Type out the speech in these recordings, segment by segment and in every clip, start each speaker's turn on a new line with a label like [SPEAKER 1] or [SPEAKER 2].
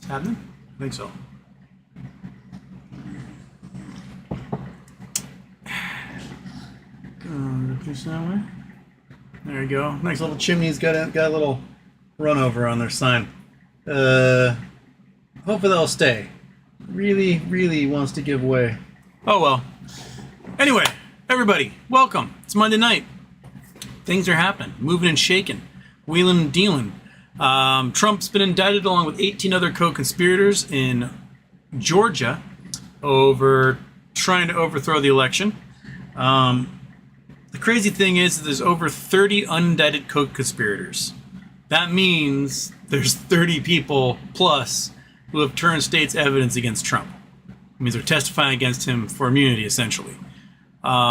[SPEAKER 1] It's happening? I think so. Push that way. There you go. Nice little chimney's got a little run over on their sign. Hopefully they'll stay. Really wants to give way. Oh well. Anyway, everybody, welcome. It's Monday night. Things are happening, moving and shaking, wheeling and dealing. Trump's been indicted along with 18 other co-conspirators in Georgia over trying to overthrow the election. The crazy thing is that there's over 30 unindicted co-conspirators. That means there's 30 people plus who have turned state's evidence against Trump. It means they're testifying against him for immunity, essentially. I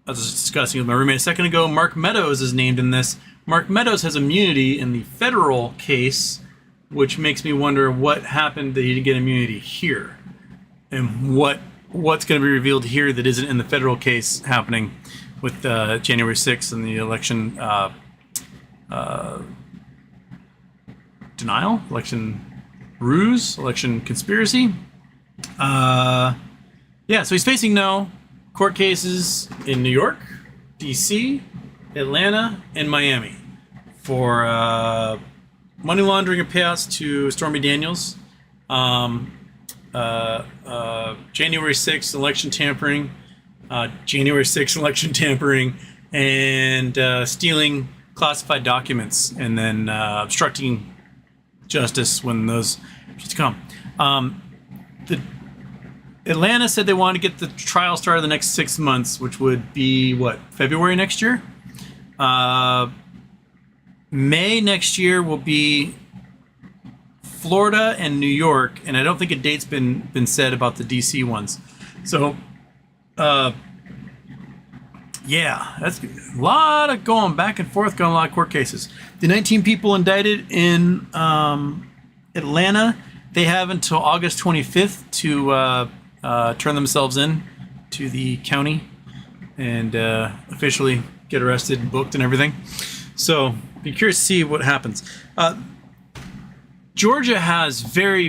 [SPEAKER 1] was discussing with my roommate a second ago. Mark Meadows is named in this. Mark Meadows has immunity in the federal case, which makes me wonder what happened that he didn't get immunity here, and what's going to be revealed here that isn't in the federal case happening with January 6th and the election denial, election ruse, election conspiracy. So he's facing no court cases in New York, D.C., Atlanta, and Miami for money laundering and payouts to Stormy Daniels, January 6th election tampering, and stealing classified documents, and then obstructing justice when those should come. Atlanta said they wanted to get the trial started the next 6 months, which would be, February next year? May next year will be Florida and New York, and I don't think a date's been said about the D.C. ones. So, that's a lot of going back and forth, going a lot of court cases. The 19 people indicted in Atlanta, they have until August 25th to turn themselves in to the county and officially get arrested and booked and everything. So be curious to see what happens. Georgia has very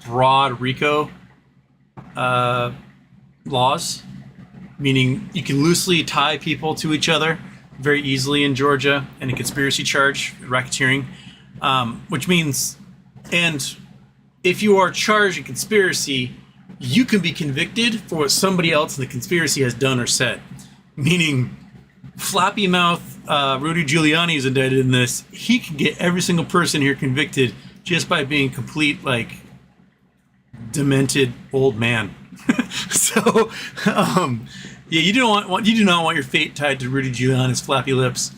[SPEAKER 1] broad RICO laws, meaning you can loosely tie people to each other very easily in Georgia in a conspiracy charge, racketeering, which means, and if you are charged in conspiracy, you can be convicted for what somebody else in the conspiracy has done or said. Meaning, Flappy Mouth Rudy Giuliani is indicted in this. He can get every single person here convicted just by being complete, demented old man. So, you do not want your fate tied to Rudy Giuliani's flappy lips.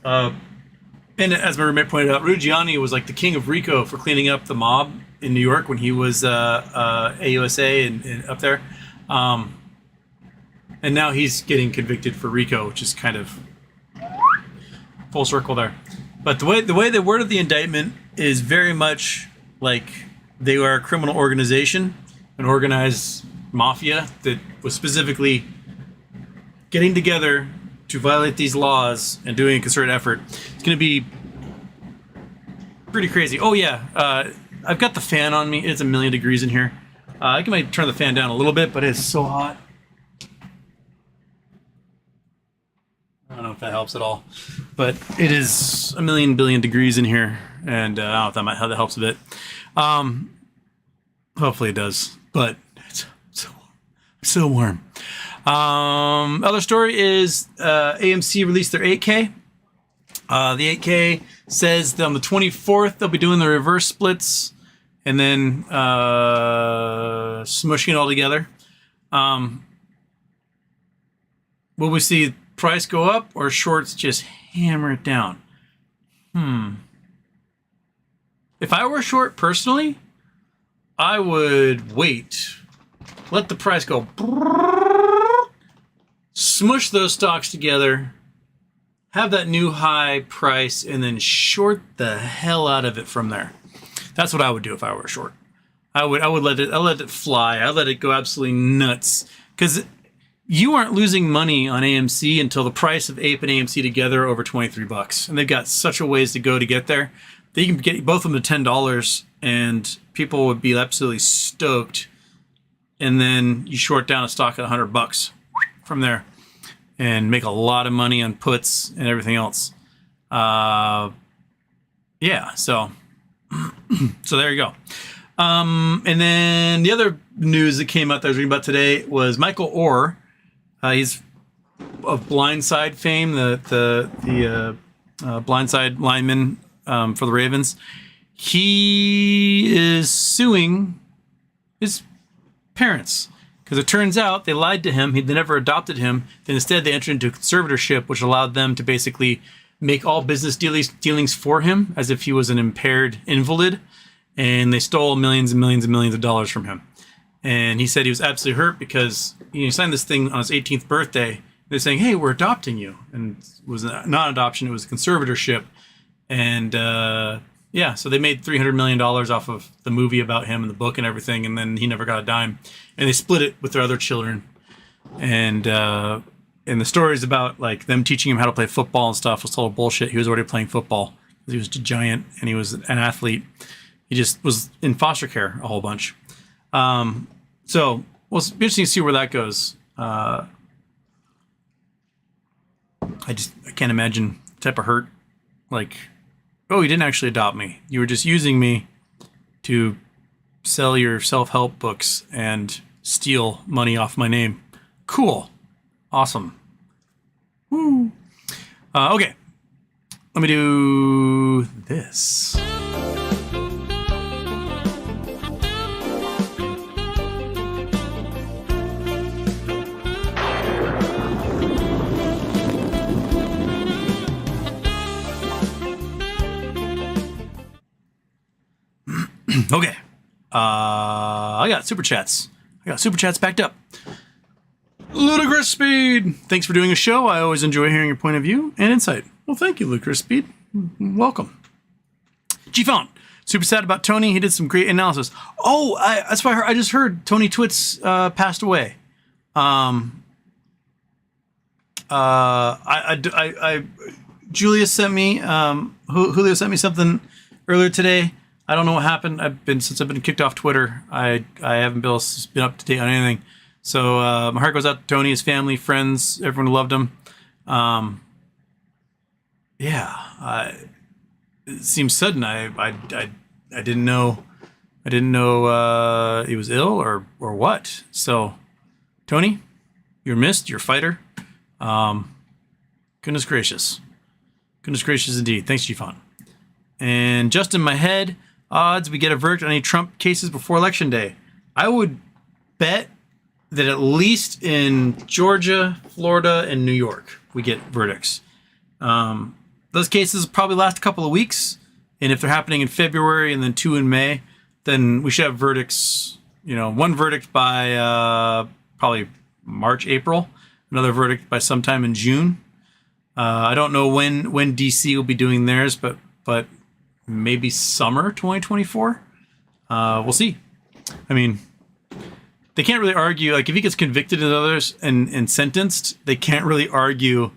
[SPEAKER 1] And as my roommate pointed out, Rudy Giuliani was like the king of RICO for cleaning up the mob in New York when he was AUSA and up there. And now he's getting convicted for RICO, which is kind of full circle there. But the way they worded the indictment is very much like they are a criminal organization, an organized mafia that was specifically getting together to violate these laws and doing a concerted effort. It's going to be pretty crazy. Oh yeah, I've got the fan on me. It's 1,000,000 degrees in here. I might turn the fan down a little bit, but it's so hot. I don't know if that helps at all, but it is 1,000,000,000,000,000 degrees in here, and I don't know if that helps a bit. Hopefully it does, but it's so warm. Other story is AMC released their 8K. The 8K says that on the 24th they'll be doing the reverse splits and then smushing it all together. Will we see price go up or shorts just hammer it down? If I were short personally, I would wait. Let the price go. Smush those stocks together. Have that new high price and then short the hell out of it from there. That's what I would do if I were short. I would let it fly. I'd let it go absolutely nuts. Because you aren't losing money on AMC until the price of Ape and AMC together are over $23. And they've got such a ways to go to get there They can get both of them to $10, and people would be absolutely stoked. And then you short down a stock at $100 from there, and make a lot of money on puts and everything else. Yeah, so there you go. And then the other news that came out that I was reading about today was Michael Oher. He's of Blindside fame, the Blindside lineman for the Ravens. He is suing his parents because it turns out they lied to him. They never adopted him. Then instead they entered into a conservatorship, which allowed them to basically make all business dealings for him as if he was an impaired invalid. And they stole millions and millions and millions of dollars from him. And he said he was absolutely hurt because he signed this thing on his 18th birthday. They're saying, hey, we're adopting you. And it was not adoption, it was a conservatorship. And yeah, so they made $300 million off of the movie about him and the book and everything. And then he never got a dime. And they split it with their other children. And the stories about like them teaching him how to play football and stuff was total bullshit. He was already playing football because he was a giant and he was an athlete. He just was in foster care a whole bunch. So well, it's interesting to see where that goes. I can't imagine the type of hurt. Like, oh, you didn't actually adopt me. You were just using me to sell your self-help books and steal money off my name. Cool. Awesome. Woo. Okay. Let me do this. Okay. I got super chats. Backed up. Ludicrous Speed. Thanks for doing a show. I always enjoy hearing your point of view and insight. Well, thank you, Ludicrous Speed. Welcome. G-Phone. Super sad about Tony. He did some great analysis. Oh, that's why I just heard Tony Twits passed away. Julia sent me, Julio sent me something earlier today. I don't know what happened. Since I've been kicked off Twitter, I haven't been up to date on anything. So my heart goes out to Tony, his family, friends, everyone who loved him. Yeah, it seems sudden. I didn't know. I didn't know he was ill or what. So, Tony, you're missed. You're a fighter. Goodness gracious indeed. Thanks, G-Phone. And just in my head, odds we get a verdict on any Trump cases before Election Day. I would bet that at least in Georgia, Florida, and New York, we get verdicts. Those cases probably last a couple of weeks. And if they're happening in February and then 2 in May, then we should have verdicts, one verdict by probably March, April, another verdict by sometime in June. I don't know when DC will be doing theirs, but maybe summer 2024. We'll see. I mean, they can't really argue. Like, if he gets convicted and others and sentenced, they can't really argue.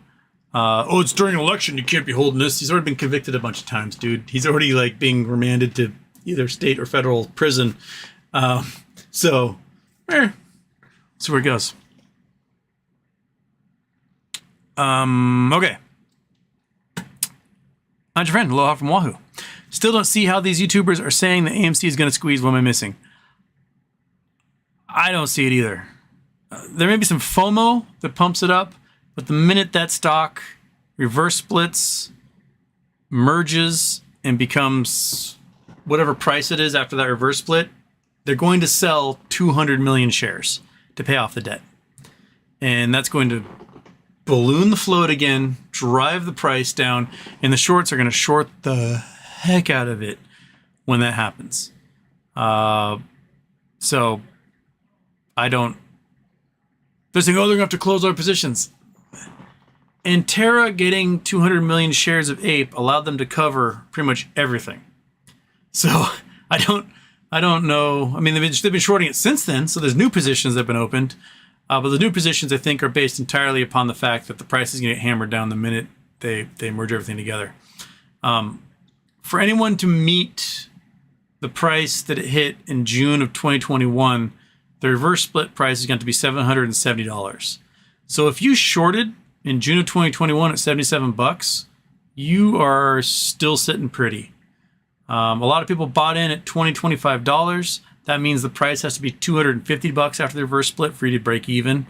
[SPEAKER 1] It's during an election. You can't be holding this. He's already been convicted a bunch of times, dude. He's already being remanded to either state or federal prison. So, see where it goes. Okay. I'm your friend, Aloha from Wahoo. Still don't see how these YouTubers are saying that AMC is going to squeeze. What am I missing? I don't see it either. There may be some FOMO that pumps it up, but the minute that stock reverse splits, merges, and becomes whatever price it is after that reverse split, they're going to sell 200 million shares to pay off the debt. And that's going to balloon the float again, drive the price down, and the shorts are going to short the heck out of it when that happens. So I don't. They're saying, they're going to have to close our positions. And Terra getting 200 million shares of Ape allowed them to cover pretty much everything. So I don't know. I mean, they've been shorting it since then. So there's new positions that have been opened. But the new positions, I think, are based entirely upon the fact that the price is going to get hammered down the minute they merge everything together. for anyone to meet the price that it hit in June of 2021, the reverse split price is going to be $770. So if you shorted in June of 2021 at 77 bucks, you are still sitting pretty. A lot of people bought in at $20, $25. That means the price has to be $250 after the reverse split for you to break even.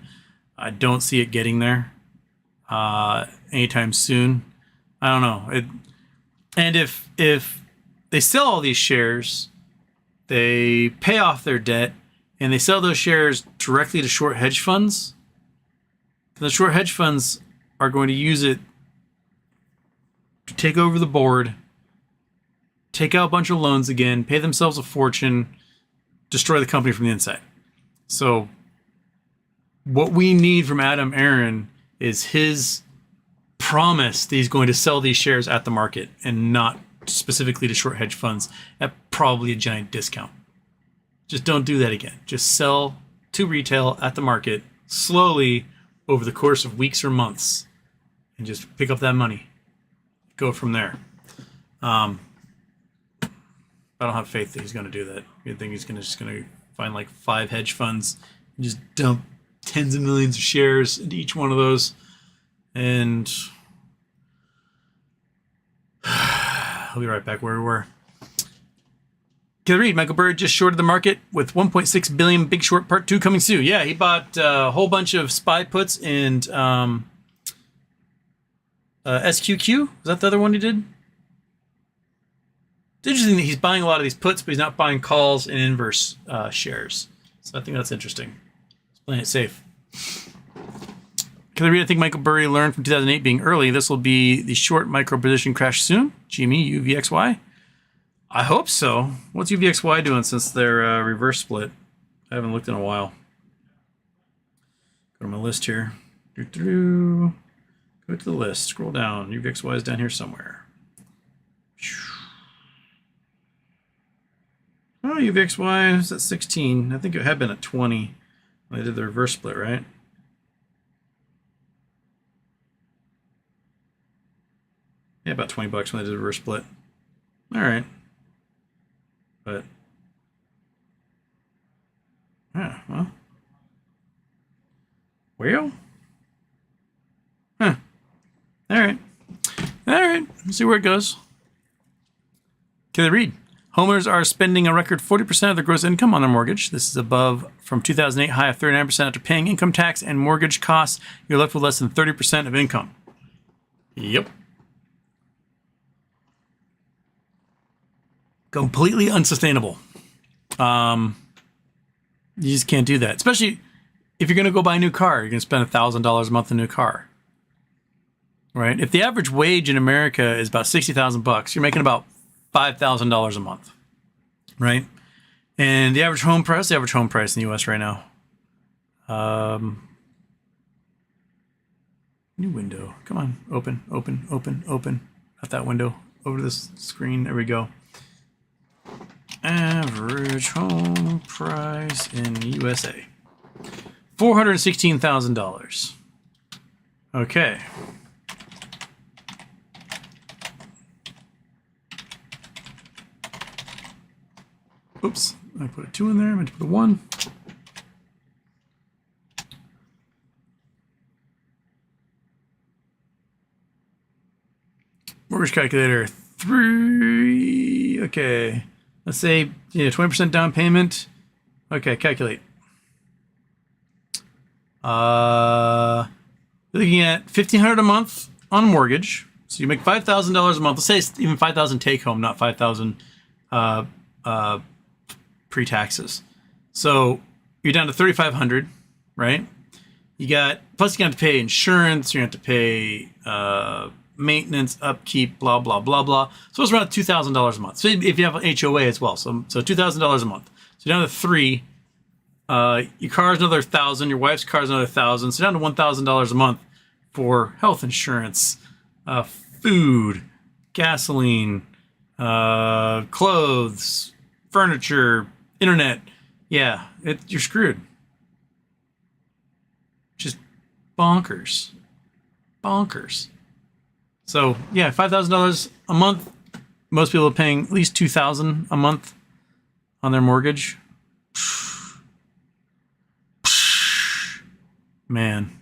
[SPEAKER 1] I don't see it getting there anytime soon. I don't know. And if they sell all these shares, they pay off their debt, and they sell those shares directly to short hedge funds, the short hedge funds are going to use it to take over the board, take out a bunch of loans again, pay themselves a fortune, destroy the company from the inside. So what we need from Adam Aron is his promise that he's going to sell these shares at the market and not specifically to short hedge funds at probably a giant discount. Just don't do that again. Just sell to retail at the market slowly over the course of weeks or months and just pick up that money. Go from there. I don't have faith that he's going to do that. I think he's just going to find like 5 hedge funds and just dump tens of millions of shares into each one of those. And I'll be right back where we were. Get a read. Michael Burry just shorted the market with 1.6 billion Big Short Part 2 coming soon. Yeah, he bought a whole bunch of SPY puts and SQQ. Was that the other one he did? It's interesting that he's buying a lot of these puts, but he's not buying calls and inverse shares. So I think that's interesting. He's playing it safe. Can I read? I think Michael Burry learned from 2008 being early. This will be the short micro position crash soon. GME, UVXY. I hope so. What's UVXY doing since their reverse split? I haven't looked in a while. Go to my list here. Go to the list. Scroll down. UVXY is down here somewhere. Oh, UVXY is at 16. I think it had been at 20 when they did the reverse split, right? Yeah, about 20 bucks when they did the reverse split. All right. But, yeah, well. Well? Huh. All right. All right. Let's see where it goes. Can they read? Homeowners are spending a record 40% of their gross income on their mortgage. This is above from 2008 high of 39% after paying income tax and mortgage costs. You're left with less than 30% of income. Yep. Completely unsustainable. You just can't do that. Especially if you're going to go buy a new car, you're going to spend $1,000 a month on a new car. Right? If the average wage in America is about $60,000, you're making about $5,000 a month. Right? And the average home price in the US right now. New window. Come on. Open. Not that window. Over to this screen. There we go. Average home price in USA. $416,000. Okay. Oops. I put a 2 in there. I meant to put a 1. Mortgage calculator. 3. Okay. Let's say 20% down payment. Okay, calculate. Looking at $1,500 a month on a mortgage. So you make $5,000 a month. Let's say it's even $5,000 take home, not $5,000 pre-taxes. So you're down to $3,500, right? You got plus you got to pay insurance. You have to pay maintenance, upkeep, blah, blah, blah, blah. So it's around $2,000 a month. So if you have an HOA as well, so $2,000 a month. So down to 3. Your car's another 1,000. Your wife's car's another 1,000. So down to $1,000 a month for health insurance, food, gasoline, clothes, furniture, internet. Yeah, you're screwed. Just bonkers. So yeah, $5,000 a month most people are paying at least $2,000 a month on their mortgage. Man,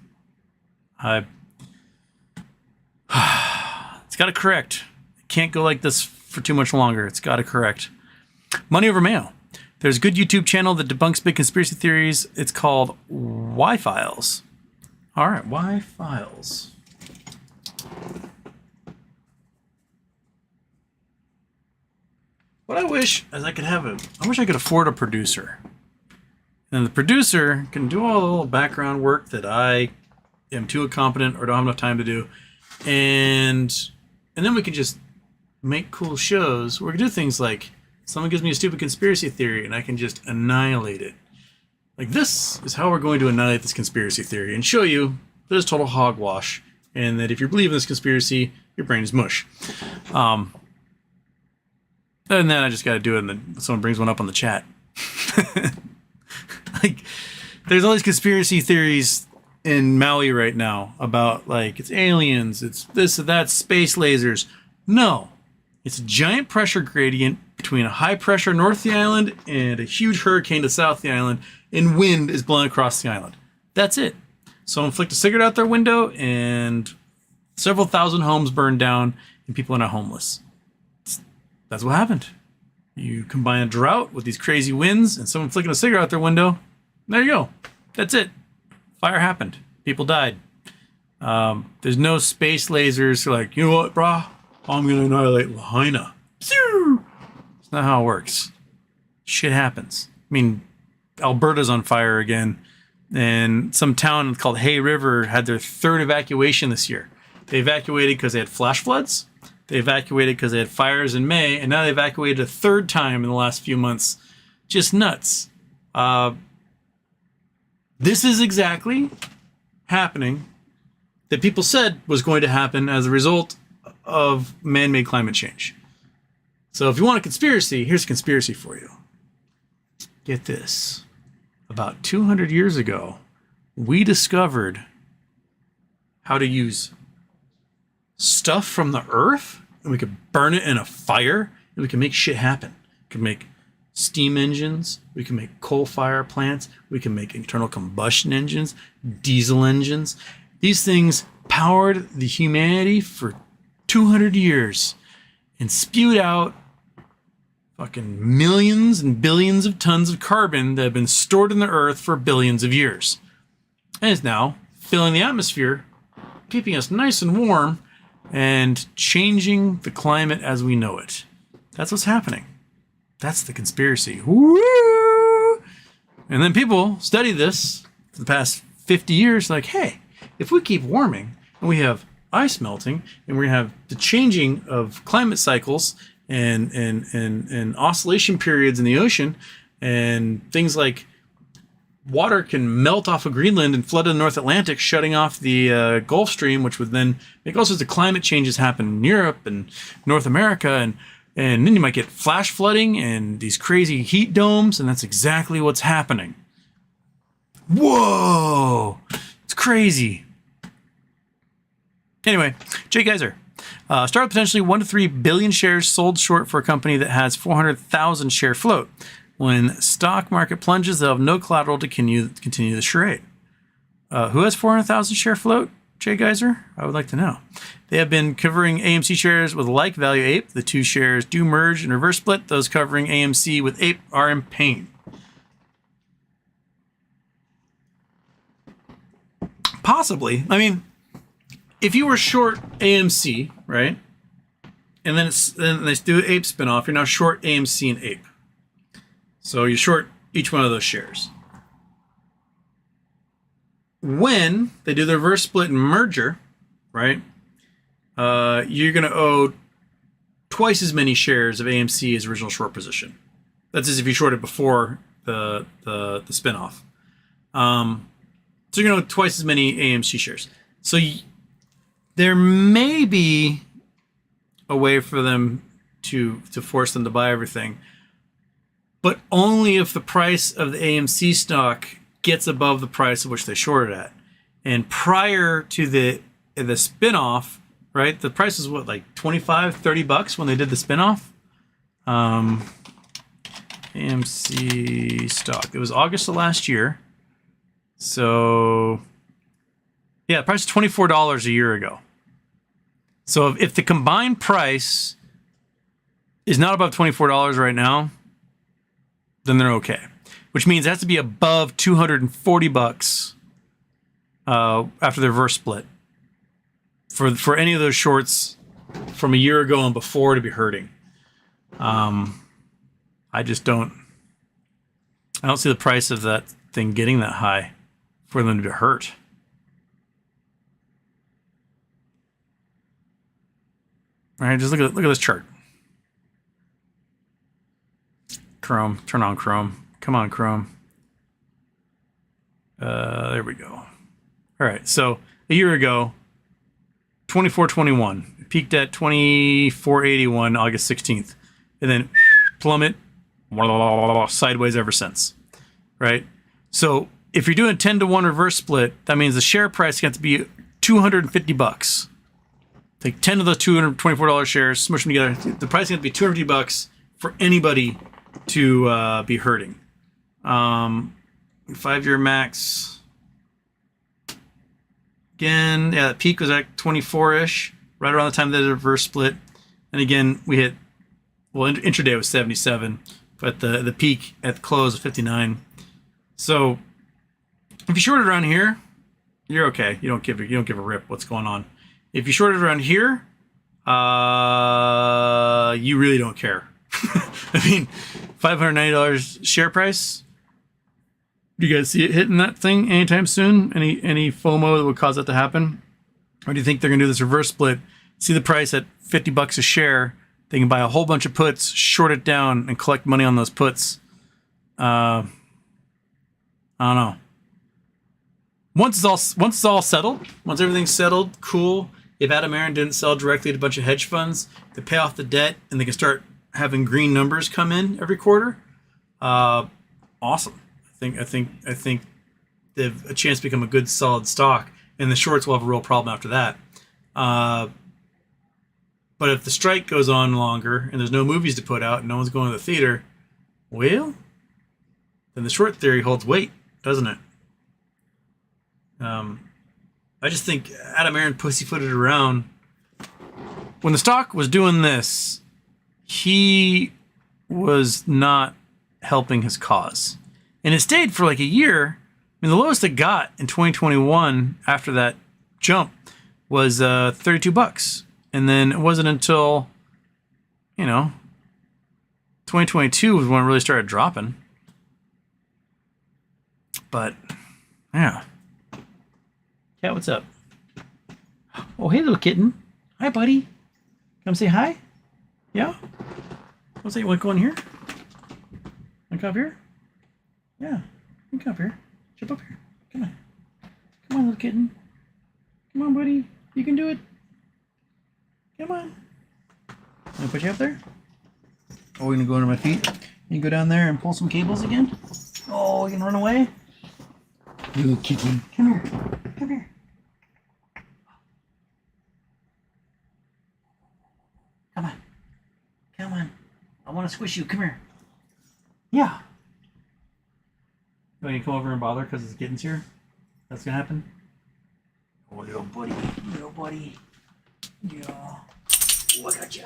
[SPEAKER 1] it's got to correct. It can't go like this for too much longer. It's got to correct. Money over mail. There's a good YouTube channel that debunks big conspiracy theories. It's called Why Files. All right, Why Files. What I wish is I wish I could afford a producer. And the producer can do all the little background work that I am too incompetent or don't have enough time to do. And then we can just make cool shows where we can do things like someone gives me a stupid conspiracy theory and I can just annihilate it. Like, this is how we're going to annihilate this conspiracy theory and show you that it's total hogwash and that if you believe in this conspiracy, your brain is mush. And then I just got to do it and then someone brings one up on the chat. Like, there's all these conspiracy theories in Maui right now about, like, it's aliens, it's this or that, space lasers. No, it's a giant pressure gradient between a high pressure north of the island and a huge hurricane to south of the island, and wind is blowing across the island. That's it. Someone flicked a cigarette out their window and several thousand homes burned down and people are now homeless. That's what happened. You combine a drought with these crazy winds and someone flicking a cigarette out their window. There you go. That's it. Fire happened. People died. There's no space lasers. Like, you know what, brah? I'm going to annihilate Lahaina. It's not how it works. Shit happens. I mean, Alberta's on fire again. And some town called Hay River had their third evacuation this year. They evacuated because they had flash floods. They evacuated because they had fires in May. And now they evacuated a third time in the last few months. Just nuts. This is exactly happening that people said was going to happen as a result of man-made climate change. So if you want a conspiracy, here's a conspiracy for you. Get this. About 200 years ago, we discovered how to use stuff from the earth, and we could burn it in a fire, and we can make shit happen. We can make steam engines, we can make coal fire plants, we can make internal combustion engines, diesel engines. These things powered the humanity for 200 years and spewed out fucking millions and billions of tons of carbon that have been stored in the earth for billions of years. And is now filling the atmosphere, keeping us nice and warm, and changing the climate as we know it. That's what's happening. That's the conspiracy. Woo! And then people study this for the past 50 years, like, hey, if we keep warming and we have ice melting and we have the changing of climate cycles and oscillation periods in the ocean and things like water can melt off of Greenland and flood the North Atlantic, shutting off the Gulf Stream, which would then make all sorts of climate changes happen in Europe and North America, and then you might get flash flooding and these crazy heat domes, and that's exactly what's happening. Whoa! It's crazy. Anyway, Jay Geyser. Start with potentially 1 to 3 billion shares sold short for a company that has 400,000 share float. When stock market plunges, they'll have no collateral to continue the charade. Who has 400,000 share float? Jay Geyser? I would like to know. They have been covering AMC shares with like value ape. The two shares do merge and reverse split. Those covering AMC with ape are in pain. Possibly. I mean, if you were short AMC, right? And then they do an ape spinoff, you're now short AMC and ape. So you're short each one of those shares. When they do the reverse split and merger, right? You're going to owe twice as many shares of AMC as original short position. That's as if you shorted before the spinoff. So you're going to owe twice as many AMC shares. So there may be a way for them to force them to buy everything, but only if the price of the AMC stock gets above the price at which they shorted at. And prior to the spinoff, right? The price was what, like $25-$30 when they did the spinoff. AMC stock. It was August of last year. So yeah, the price was $24 a year ago. So if the combined price is not above $24 right now, then they're okay. Which means it has to be above $240 after the reverse split for any of those shorts from a year ago and before to be hurting. I don't see the price of that thing getting that high for them to hurt. All right, just look at this chart. Chrome, turn on Chrome. Come on, Chrome. There we go. All right, so a year ago, 24.21. It peaked at 24.81 August 16th, and then plummet sideways ever since. Right? So if you're doing a 10-to-1 reverse split, that means the share price got to be $250. Take 10 of those $224 shares, smush them together. The price is going to be $250 for anybody to be hurting. 5-year max. Again, yeah, the peak was at 24-ish, right around the time they did a reverse split. And again, we hit, well, intraday was 77, but the peak at the close was 59. So if you shorted around here, you're okay. You don't give a rip what's going on. If you shorted around here, you really don't care. I mean, $590 share price. Do you guys see it hitting that thing anytime soon? Any FOMO that would cause that to happen? Or do you think they're going to do this reverse split? See the price at $50 a share. They can buy a whole bunch of puts, short it down, and collect money on those puts. I don't know. Once it's all settled, once everything's settled, cool. If Adam Aaron didn't sell directly to a bunch of hedge funds, they pay off the debt and they can start having green numbers come in every quarter. Awesome. I think they have a chance to become a good solid stock, and the shorts will have a real problem after that. But if the strike goes on longer and there's no movies to put out and no one's going to the theater, well, then the short theory holds weight, doesn't it? I just think Adam Aaron pussyfooted around. When the stock was doing this, he was not helping his cause. And it stayed for like a year. I mean, the lowest it got in 2021 after that jump was $32. And then it wasn't until, 2022 was when it really started dropping. But, yeah. Cat, what's up? Oh, hey, little kitten. Hi, buddy. Come say hi? Yeah? What's that? You want to go in here? Want to come up here? Yeah. You come up here. Jump up here. Come on. Come on, little kitten. Come on, buddy. You can do it. Come on. Let me put you up there. Oh, you're going to go under my feet? You go down there and pull some cables again? Oh, you can run away? Little kitten. Come here. Come here. Come on. Come on. I want to squish you. Come here. Yeah. You want to come over and bother because it's kittens here? That's going to happen? Oh, little buddy. Little buddy. Yeah. Look at you.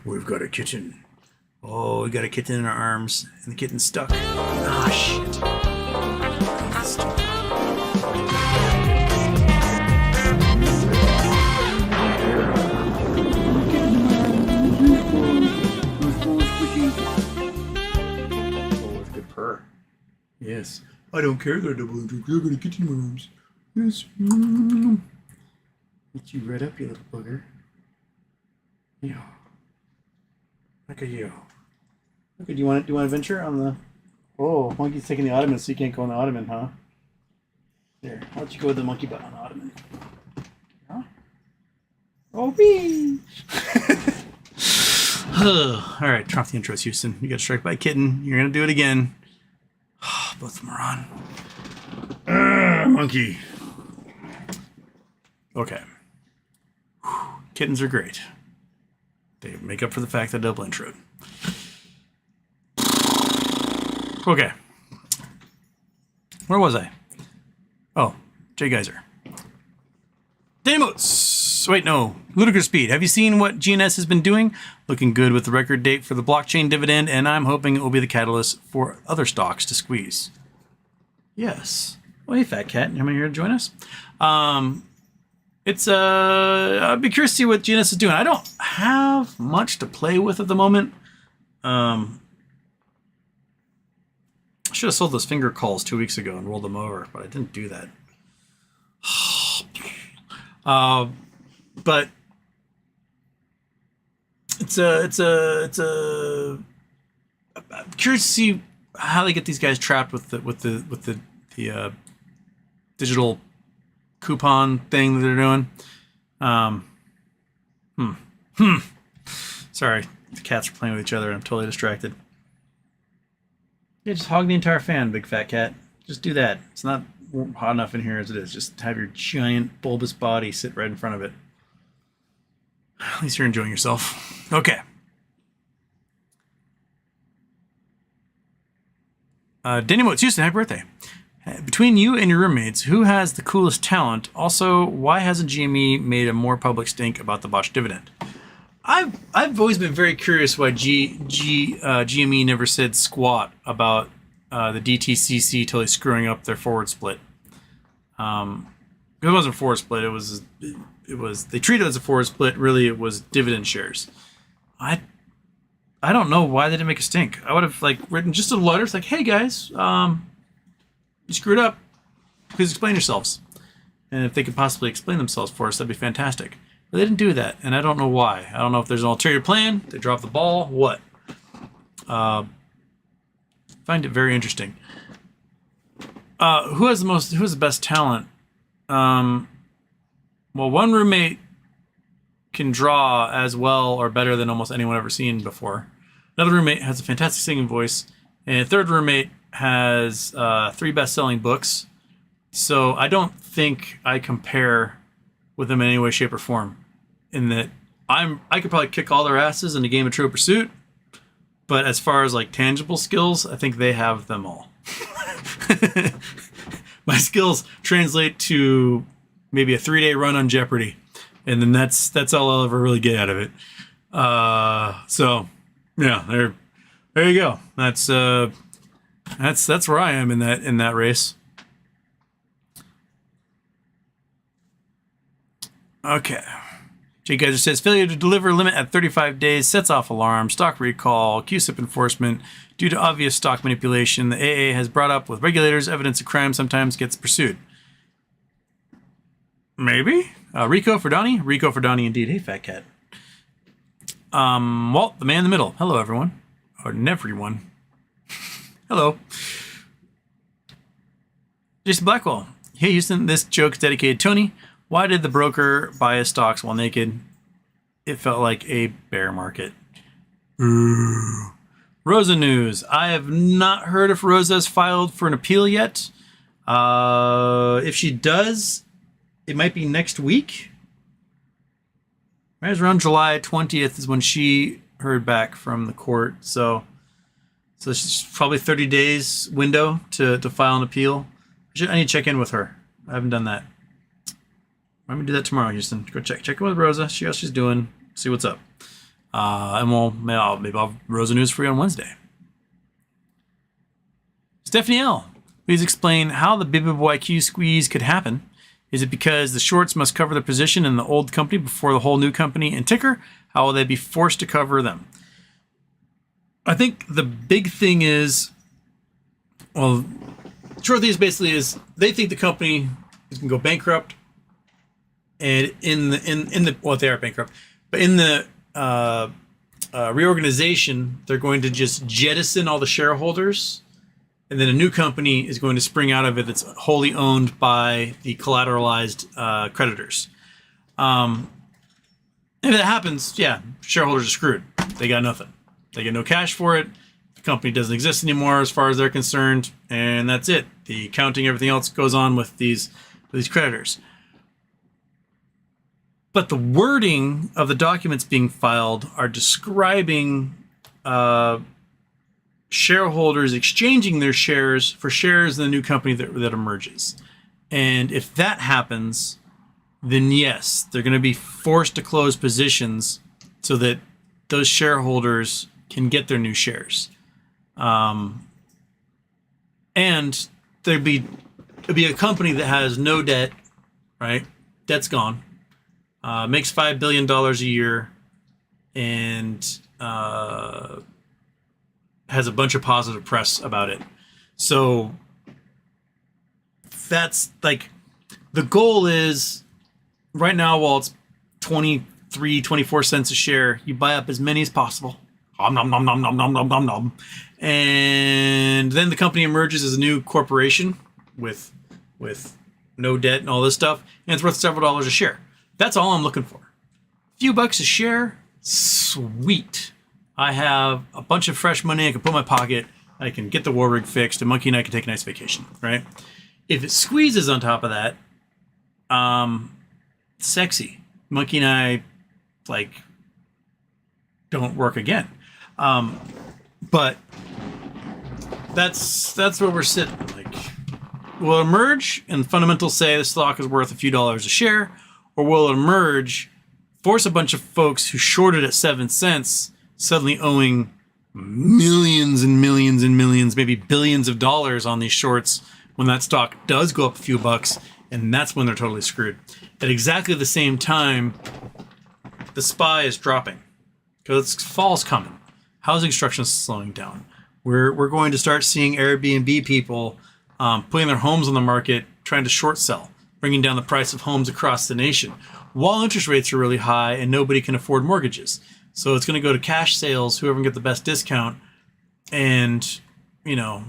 [SPEAKER 1] We've got a kitten. Oh, we got a kitten in our arms, and the kitten's stuck. Ah, shit. Oh, it's good purr. Yes. I don't care that I double entry. I got a kitten in my arms. Yes. Get you right up, you little bugger. Yeah. Look at you. Okay, do you want to venture on the? Oh, monkey's taking the ottoman, so you can't go on the ottoman, huh? There, I'll let you go with the monkey butt on the ottoman. Huh? Oh, wee! All right, turn off the intros, Houston. You got struck by a kitten. You're gonna do it again. Both of them are on. monkey. Okay. Kittens are great. They make up for the fact that double introed. Okay. Where was I? Oh, Jay Geyser. Demos! Wait, no. Ludicrous Speed. Have you seen what GNS has been doing? Looking good with the record date for the blockchain dividend, and I'm hoping it will be the catalyst for other stocks to squeeze. Yes. Well, hey, Fat Cat. You here to join us? I'd be curious to see what GNS is doing. I don't have much to play with at the moment. I should have sold those finger calls 2 weeks ago and rolled them over, but I didn't do that. But I'm curious to see how they get these guys trapped with the digital coupon thing that they're doing. Sorry, the cats are playing with each other and I'm totally distracted. Yeah, just hog the entire fan, big fat cat. Just do that. It's not hot enough in here as it is. Just have your giant bulbous body sit right in front of it. At least you're enjoying yourself. Okay. Danny Motes Houston, happy birthday. Between you and your roommates, who has the coolest talent? Also, why hasn't GME made a more public stink about the botched dividend? I've always been very curious why GME never said squat about the DTCC totally screwing up their forward split. It wasn't forward split. It was they treated it as a forward split. Really, it was dividend shares. I don't know why they didn't make a stink. I would have written just a letter. It's like, hey guys, you screwed up. Please explain yourselves. And if they could possibly explain themselves for us, that'd be fantastic. But they didn't do that, and I don't know why. I don't know if there's an ulterior plan. They dropped the ball. What? Find it very interesting. Who has the best talent? Well, one roommate can draw as well or better than almost anyone I've ever seen before. Another roommate has a fantastic singing voice, and a third roommate has 3 best-selling books. So I don't think I compare with them in any way, shape, or form. In that I could probably kick all their asses in a game of Trivial Pursuit, but as far as tangible skills, I think they have them all. My skills translate to maybe a 3-day run on Jeopardy, and then that's all I'll ever really get out of it. So yeah, there you go. That's where I am in that race. Okay. Jay Geyser says, failure to deliver limit at 35 days sets off alarm, stock recall, QSIP enforcement. Due to obvious stock manipulation, the AA has brought up with regulators evidence of crime sometimes gets pursued. Maybe? Rico for Donnie? Rico for Donnie indeed. Hey, fat cat. Walt, the man in the middle. Hello, everyone. Or everyone. Hello. Jason Blackwell. Hey, Houston, this joke's dedicated to Tony. Why did the broker buy his stocks while naked? It felt like a bear market. Ooh. Rosa news. I have not heard if Rosa has filed for an appeal yet. If she does, it might be next week. Right around July 20th is when she heard back from the court. So it's probably 30 days window to file an appeal. I need to check in with her. I haven't done that. I'm going to do that tomorrow, Houston. Go check in with Rosa, see how she's doing, see what's up. And maybe I'll have Rosa news for you on Wednesday. Stephanie L., please explain how the BBYQ squeeze could happen. Is it because the shorts must cover their position in the old company before the whole new company and ticker? How will they be forced to cover them? I think the big thing is, well, the truth is basically is they think the company is going to go bankrupt. And in the well, they are bankrupt, but in the reorganization, they're going to just jettison all the shareholders, and then a new company is going to spring out of it that's wholly owned by the collateralized creditors. If that happens, yeah, shareholders are screwed. They got nothing. They get no cash for it. The company doesn't exist anymore as far as they're concerned, and that's it. the accounting, everything else goes on with these creditors. But the wording of the documents being filed are describing shareholders exchanging their shares for shares in the new company that emerges. And if that happens, then yes, they're going to be forced to close positions so that those shareholders can get their new shares. And it'd be a company that has no debt, right? Debt's gone. Makes $5 billion a year, and has a bunch of positive press about it. So that's like, the goal is right now, while it's 24 cents a share, you buy up as many as possible. Nom, nom, nom, nom, nom, nom, nom, nom, nom. And then the company emerges as a new corporation with no debt and all this stuff, and it's worth several dollars a share. That's all I'm looking for. A few bucks a share, sweet. I have a bunch of fresh money I can put in my pocket. I can get the war rig fixed, and Monkey and I can take a nice vacation, right? If it squeezes on top of that, sexy. Monkey and I, like, don't work again. But that's where we're sitting. Like, will it emerge and fundamentals say the stock is worth a few dollars a share, or will it emerge, force a bunch of folks who shorted at 7 cents suddenly owing millions and millions and millions, maybe billions of dollars on these shorts when that stock does go up a few bucks, and that's when they're totally screwed. At exactly the same time, the SPY is dropping because fall's coming. Housing construction is slowing down. We're going to start seeing Airbnb people putting their homes on the market, trying to short sell, bringing down the price of homes across the nation, while interest rates are really high and nobody can afford mortgages. So it's going to go to cash sales, whoever can get the best discount, and, you know,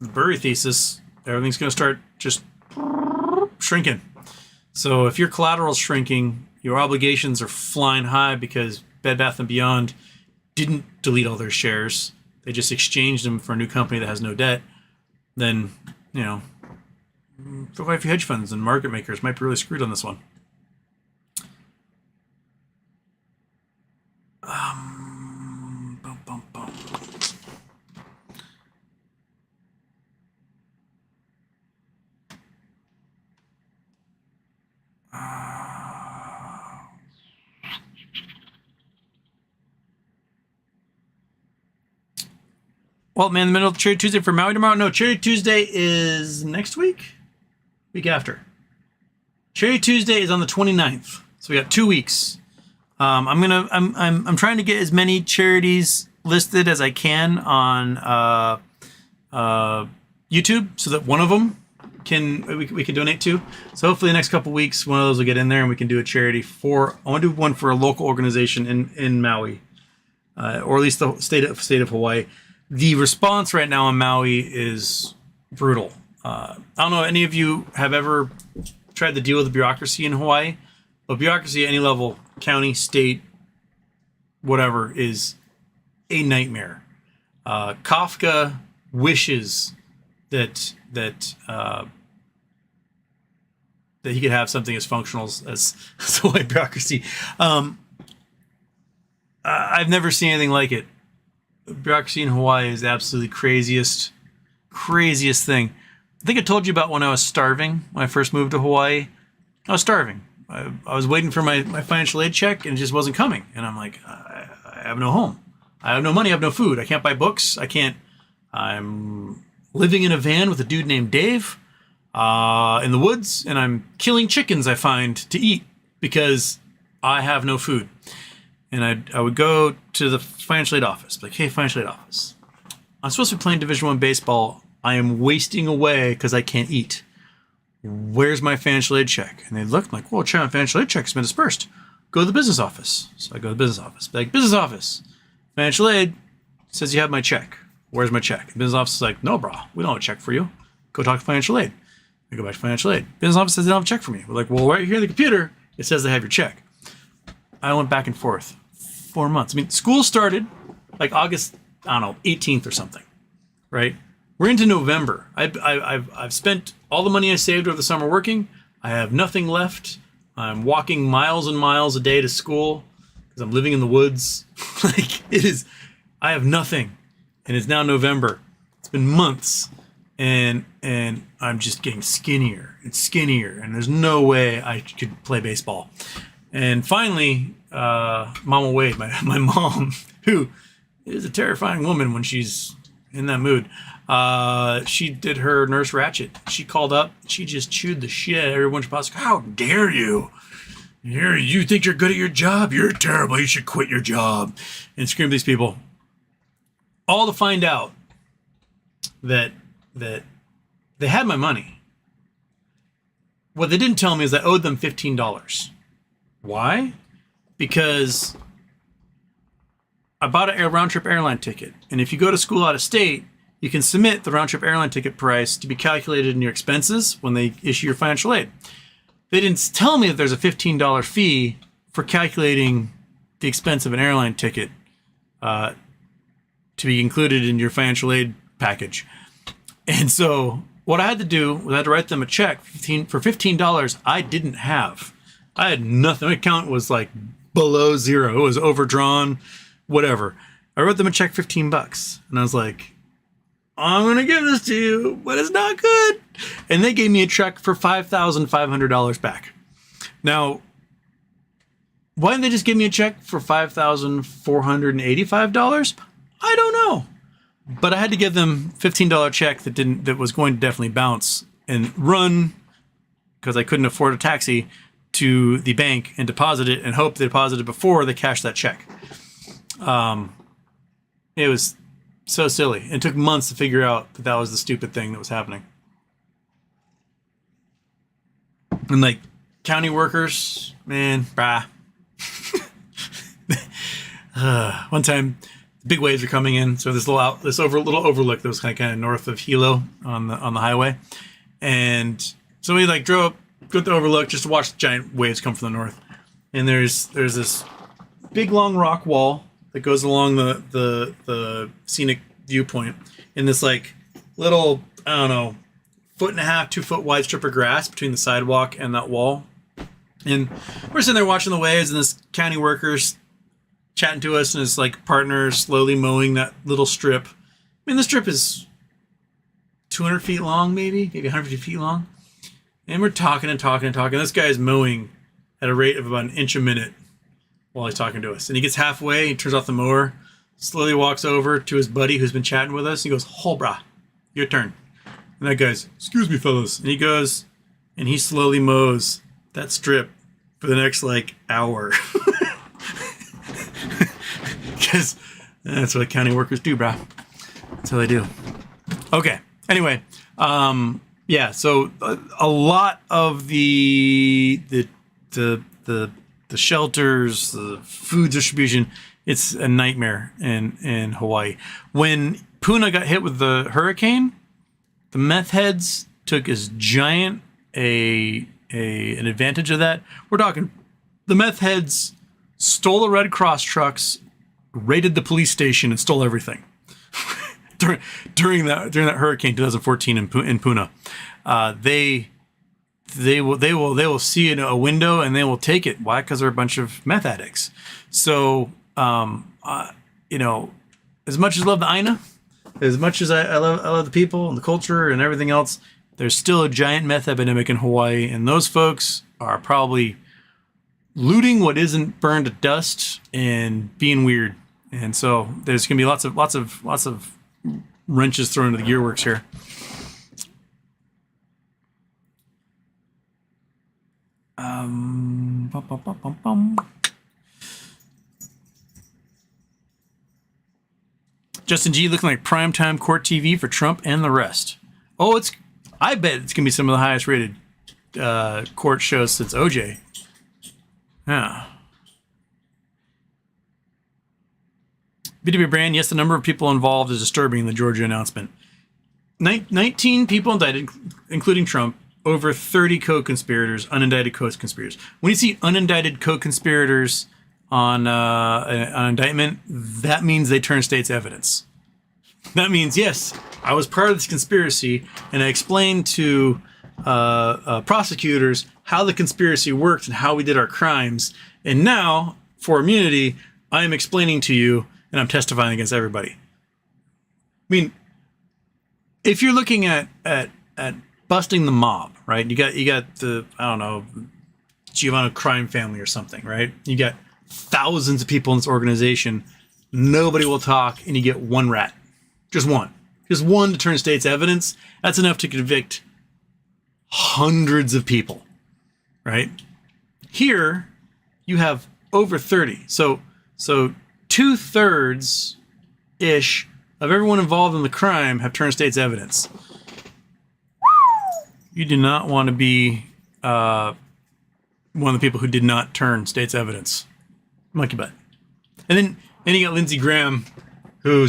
[SPEAKER 1] the Burry thesis, everything's going to start just shrinking. So if your collateral's shrinking, your obligations are flying high because Bed Bath & Beyond didn't delete all their shares. They just exchanged them for a new company that has no debt. Then, you know, quite a few hedge funds and market makers might be really screwed on this one. Bum, bum, bum. Well, man, the middle of Cherry Tuesday for Maui tomorrow. No, Cherry Tuesday is next week? Week after. Cherry Tuesday is on the 29th. So we got 2 weeks. I'm trying to get as many charities listed as I can on YouTube, so that one of them we can donate to. So hopefully the next couple weeks, one of those will get in there and we can do a charity for. I want to do one for a local organization in Maui, or at least the state of Hawaii. The response right now in Maui is brutal. I don't know if any of you have ever tried to deal with the bureaucracy in Hawaii, but bureaucracy at any level, county, state, whatever, is a nightmare. Kafka wishes that he could have something as functional as Hawaii bureaucracy. I've never seen anything like it. Bureaucracy in Hawaii is the absolutely craziest thing. I think I told you about when I was starving when I first moved to Hawaii. I was starving. I was waiting for my financial aid check and it just wasn't coming. And I'm like, I have no home. I have no money. I have no food. I can't buy books. I'm living in a van with a dude named Dave in the woods, and I'm killing chickens I find to eat because I have no food. And I would go to the financial aid office, like, hey, financial aid office, I'm supposed to be playing Division I baseball. I am wasting away because I can't eat. Where's my financial aid check? And they looked like, well, my financial aid check has been dispersed. Go to the business office. So I go to the business office. Be like, business office, financial aid says you have my check. Where's my check? The business office is like, no, bro, we don't have a check for you. Go talk to financial aid. I go back to financial aid. Business office says they don't have a check for me. We're like, well, right here in the computer, it says they have your check. I went back and forth 4 months. I mean, school started like August, I don't know, 18th or something, right? We're into November. I've spent all the money I saved over the summer working. I have nothing left. I'm walking miles and miles a day to school because I'm living in the woods. Like, it is, I have nothing. And it's now November. It's been months. And I'm just getting skinnier and skinnier. And there's no way I could play baseball. And finally, Mama Wade, my mom, who is a terrifying woman when she's in that mood, she did her Nurse Ratched. She called up. She just chewed the shit. Everyone was like, how dare you? You think you're good at your job? You're terrible. You should quit your job. And scream at these people. All to find out that they had my money. What they didn't tell me is I owed them $15. Why? Because I bought a round-trip airline ticket. And if you go to school out of state, you can submit the round-trip airline ticket price to be calculated in your expenses when they issue your financial aid. They didn't tell me that there's a $15 fee for calculating the expense of an airline ticket to be included in your financial aid package. And so what I had to do was I had to write them a check for $15 I didn't have. I had nothing. My account was like below zero. It was overdrawn, whatever. I wrote them a check $15 and I was like, I'm going to give this to you, but it's not good. And they gave me a check for $5,500 back. Now, why didn't they just give me a check for $5,485? I don't know. But I had to give them $15 check that was going to definitely bounce and run, because I couldn't afford a taxi, to the bank and deposit it and hope they deposited before they cashed that check. It was so silly. It took months to figure out that was the stupid thing that was happening. And like county workers, man, brah. One time, big waves are coming in. So this little overlook that was kind of north of Hilo on the highway, and so we like drove up, go to the overlook just to watch the giant waves come from the north. And there's this big long rock wall that goes along the scenic viewpoint in this like little, I don't know, 1.5 2 foot wide strip of grass between the sidewalk and that wall. And we're sitting there watching the waves, and this county worker's chatting to us and his like partner slowly mowing that little strip. I mean, the strip is 200 feet long, maybe 150 feet long. And we're talking and talking and talking. This guy is mowing at a rate of about an inch a minute while he's talking to us. And he gets halfway, he turns off the mower, slowly walks over to his buddy who's been chatting with us. He goes, "Ho, brah, your turn." And that guy's, "Excuse me, fellas." And he goes, and he slowly mows that strip for the next like hour. Because that's what county workers do, brah. That's how they do. Okay. Anyway, yeah. So a lot of the shelters, the food distribution, it's a nightmare in Hawaii. When Puna got hit with the hurricane, the meth heads took as giant an advantage of that. We're talking the meth heads stole the Red Cross trucks, raided the police station, and stole everything during that hurricane 2014 in Puna. They will see in a window and they will take it. Why? Because they're a bunch of meth addicts. So you know, as much as I love the Aina, as much as I love the people and the culture and everything else, there's still a giant meth epidemic in Hawaii, and those folks are probably looting what isn't burned to dust and being weird. And so there's gonna be lots of wrenches thrown into the gearworks here. Justin G looking like primetime court TV for Trump and the rest. Oh, I bet it's gonna be some of the highest rated court shows since OJ. Yeah. BW Brand, yes, the number of people involved is disturbing in the Georgia announcement. 19 people indicted, including Trump, over 30 co-conspirators, unindicted co-conspirators. When you see unindicted co-conspirators on an indictment, that means they turn state's evidence. That means, yes, I was part of this conspiracy, and I explained to prosecutors how the conspiracy worked and how we did our crimes. And now, for immunity, I am explaining to you, and I'm testifying against everybody. I mean, if you're looking at busting the mob, right? You got the, I don't know, Giovanna crime family or something, right? You got thousands of people in this organization. Nobody will talk, and you get one rat. Just one to turn state's evidence. That's enough to convict hundreds of people, right? Here, you have over 30. So 2/3-ish of everyone involved in the crime have turned state's evidence. You do not want to be one of the people who did not turn state's evidence. Monkey butt. And then you got Lindsey Graham, who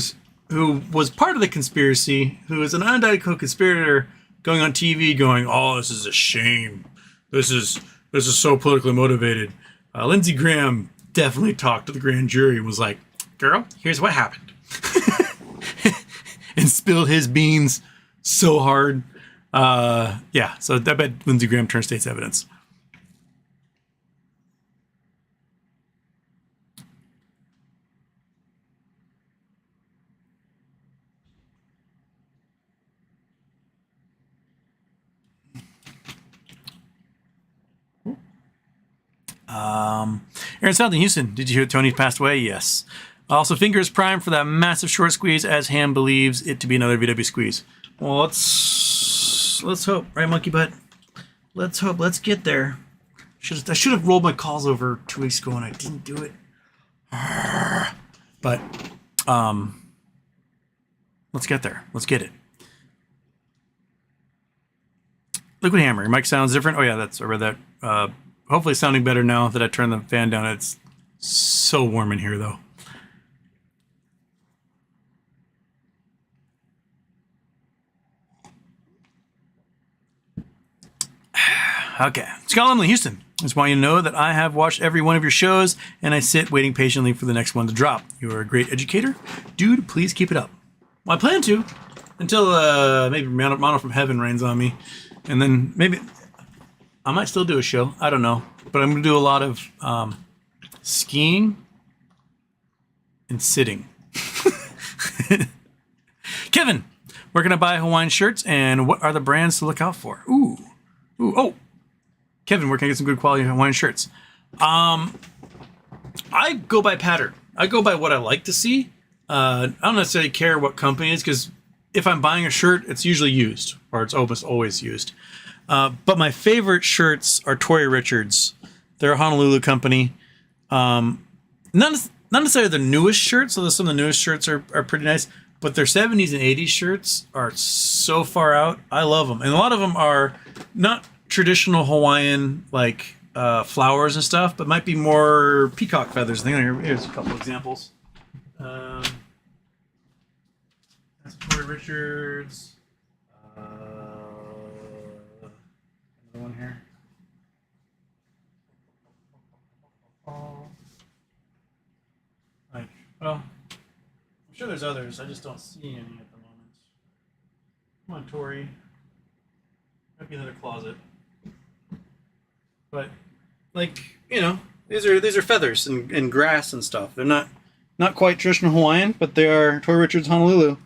[SPEAKER 1] was part of the conspiracy, who is an unindicted co-conspirator, going on TV going, "Oh, this is a shame. This is so politically motivated." Lindsey Graham definitely talked to the grand jury and was like, "Girl, here's what happened." And spilled his beans so hard. Yeah, so I bet Lindsey Graham turned state's evidence. Aaron South in Houston, did you hear Tony passed away? Yes. Also, fingers primed for that massive short squeeze, as Ham believes it to be another VW squeeze. Well, let's hope, right, monkey butt? Let's hope. Let's get there. I should have rolled my calls over 2 weeks ago, and I didn't do it. But let's get there. Let's get it. Liquid Hammer. Your mic sounds different. Oh yeah, I read that. Hopefully, it's sounding better now that I turned the fan down. It's so warm in here, though. Okay. Scott Lumley, Houston. I just want you to know that I have watched every one of your shows, and I sit waiting patiently for the next one to drop. You are a great educator. Dude, please keep it up. Well, I plan to, until maybe Mono from Heaven rains on me. And then maybe I might still do a show. I don't know. But I'm going to do a lot of skiing and sitting. Kevin, where can I buy Hawaiian shirts, and what are the brands to look out for? Ooh. Oh, Kevin, where can I get some good quality Hawaiian shirts? I go by pattern. I go by what I like to see. I don't necessarily care what company it is, because if I'm buying a shirt, it's usually used, or it's almost always used. But my favorite shirts are Tory Richards. They're a Honolulu company. Not necessarily the newest shirts, although some of the newest shirts are pretty nice. But their 70s and 80s shirts are so far out. I love them. And a lot of them are not traditional Hawaiian, like flowers and stuff, but might be more peacock feathers. Here's a couple examples. That's Tory Richards. Another one here. Well, I'm sure there's others. I just don't see any at the moment. Come on, Tori. Might be another closet. But, like, you know, these are feathers and grass and stuff. They're not quite traditional Hawaiian, but they are Tory Richards Honolulu.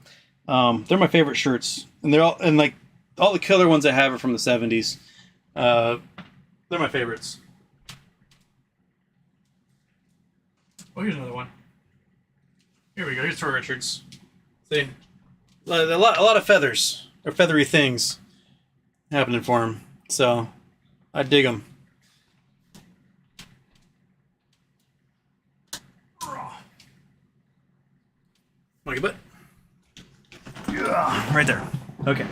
[SPEAKER 1] They're my favorite shirts, and they're all the killer ones I have are from the 70s. They're my favorites. Oh, here's another one. Here we go. Here's Tory Richards. See, a lot of feathers or feathery things happening for him. So I dig them. Monkey butt. Yeah, right there. Okay.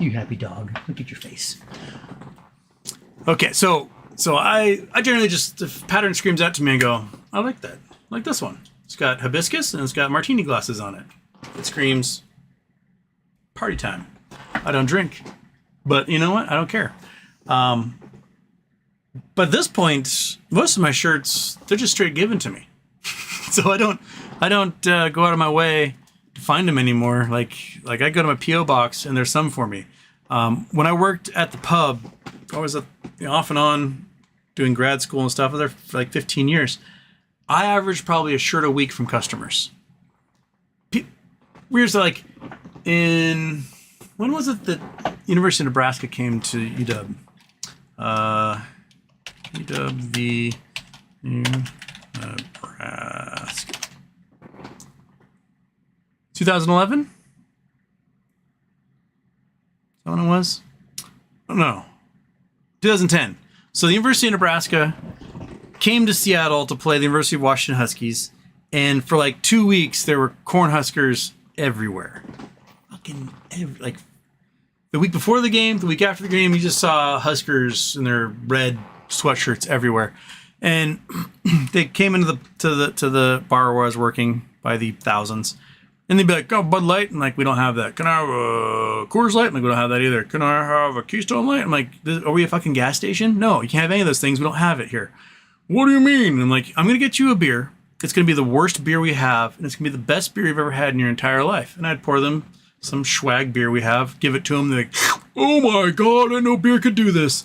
[SPEAKER 1] You happy dog. Look at your face. Okay, so I generally just, the pattern screams out to me and go, I like that. I like this one. It's got hibiscus and it's got martini glasses on it. It screams party time. I don't drink, but you know what? I don't care. But at this point, most of my shirts, they're just straight given to me. So I don't go out of my way find them anymore. Like I go to my PO box and there's some for me. When I worked at the pub, I was off and on doing grad school and stuff. I was there for like 15 years. I averaged probably a shirt a week from customers. Weird, like when was it that University of Nebraska came to UW? UW Nebraska. 2011? Is that when it was? Oh, no. 2010. So the University of Nebraska came to Seattle to play the University of Washington Huskies, and for like 2 weeks there were Cornhuskers everywhere. Fucking like the week before the game, the week after the game, you just saw Huskers in their red sweatshirts everywhere. And they came into the bar where I was working by the thousands, and they'd be like, "Oh, Bud Light," and like, "We don't have that." "Can I have a Coors Light?" And like, "We don't have that either." "Can I have a Keystone Light?" I'm like, "Are we a fucking gas station? No, you can't have any of those things. We don't have it here." "What do you mean?" And I'm like, "I'm gonna get you a beer. It's gonna be the worst beer we have, and it's gonna be the best beer you've ever had in your entire life." And I'd pour them some swag beer we have, give it to them. They're like, "Oh my god, I didn't know beer could do this."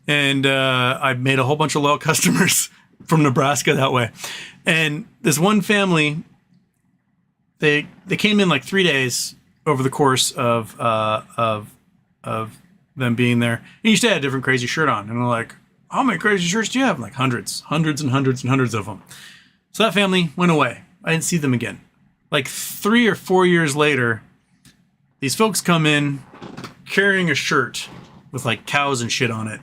[SPEAKER 1] And I made a whole bunch of loyal customers from Nebraska that way. And this one family, they came in like 3 days over the course of them being there. And each day had a different crazy shirt on. And they're like, "How many crazy shirts do you have?" I'm like, hundreds and hundreds and hundreds of them. So that family went away. I didn't see them again. Like 3 or 4 years later, these folks come in carrying a shirt with like cows and shit on it.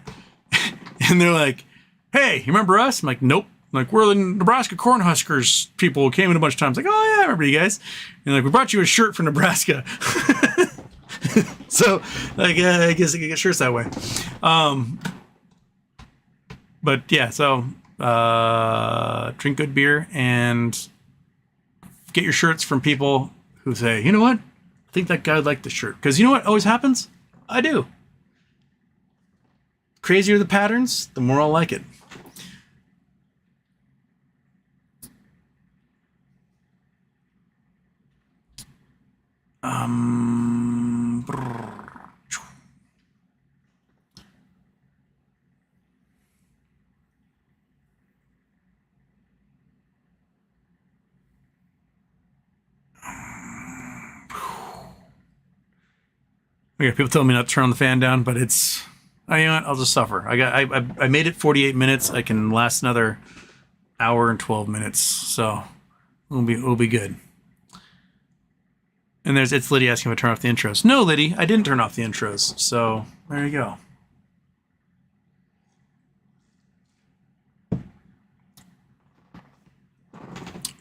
[SPEAKER 1] And they're like, "Hey, you remember us?" I'm like, "Nope." I'm like, "We're the Nebraska Cornhuskers people who came in a bunch of times." Like, "Oh yeah, I remember you guys." And like, "We brought you a shirt from Nebraska." So like, I guess I can get shirts that way. But yeah, so drink good beer and get your shirts from people who say, "You know what? I think that guy would like this shirt." Because you know what always happens? I do. Crazier the patterns, the more I'll like it. Okay, people tell me not to turn the fan down, but it's, you know what, I'll just suffer. I made it 48 minutes. I can last another hour and 12 minutes, so it'll be good. And it's Liddy asking if I turn off the intros. No, Liddy, I didn't turn off the intros. So there you go.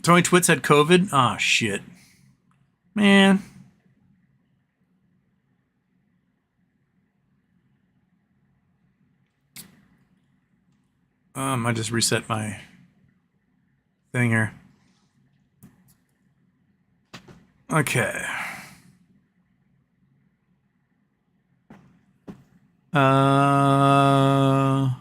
[SPEAKER 1] Tony Twits had COVID. Ah, shit, man. I just reset my thing here. Okay. John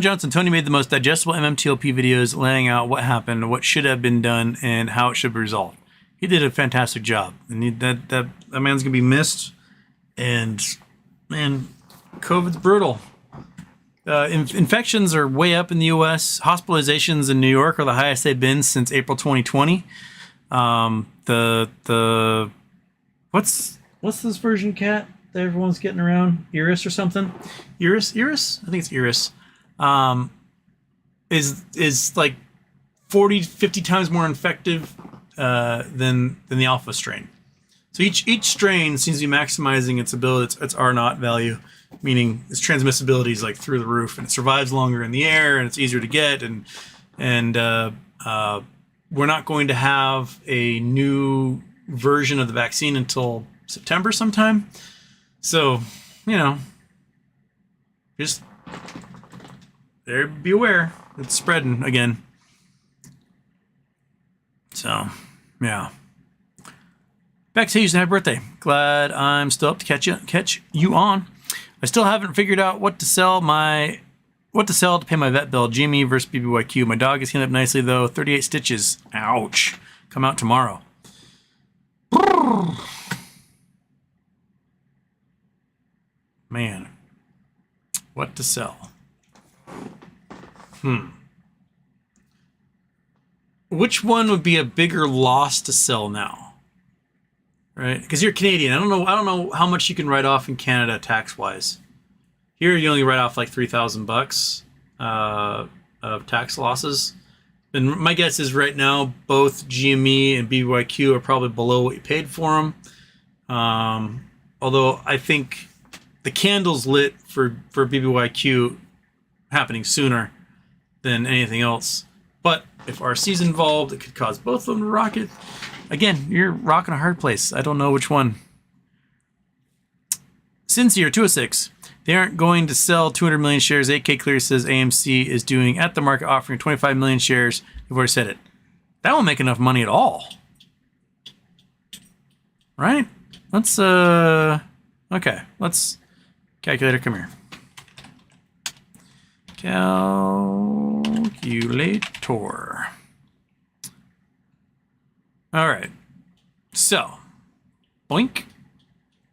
[SPEAKER 1] Johnson, Tony made the most digestible MMTLP videos laying out what happened, what should have been done, and how it should be resolved. He did a fantastic job. And that man's gonna be missed. And man, COVID's brutal. Infections are way up in the U.S. Hospitalizations in New York are the highest they've been since April 2020. What's this version cat that everyone's getting around? Iris or something? Iris? I think it's Iris. Is like 40, 50 times more infective than the alpha strain. So each strain seems to be maximizing its ability, its R naught value, meaning its transmissibility is like through the roof, and it survives longer in the air, and it's easier to get, and we're not going to have a new version of the vaccine until September sometime. So, you know, just there, be aware, it's spreading again. So, yeah. Bex, hey, happy birthday. Glad I'm still up to catch you on. I still haven't figured out what to sell my What to sell to pay my vet bill? GME versus BBYQ. My dog is healing up nicely though. 38 stitches. Ouch. Come out tomorrow. Man. What to sell? Which one would be a bigger loss to sell now? Right? Because you're Canadian. I don't know how much you can write off in Canada tax-wise. Here you only write off like $3,000 of tax losses. And my guess is right now both GME and BBYQ are probably below what you paid for them. Although I think the candle's lit for BBYQ happening sooner than anything else. But if RC's involved, it could cause both of them to rocket. Again, you're rocking a hard place. I don't know which one. Sincere 206. They aren't going to sell 200 million shares. 8K clear says AMC is doing at the market offering 25 million shares. We've already said it. That won't make enough money at all. Right? Let's, okay. Let's, calculator, come here. Calculator. All right. So, boink.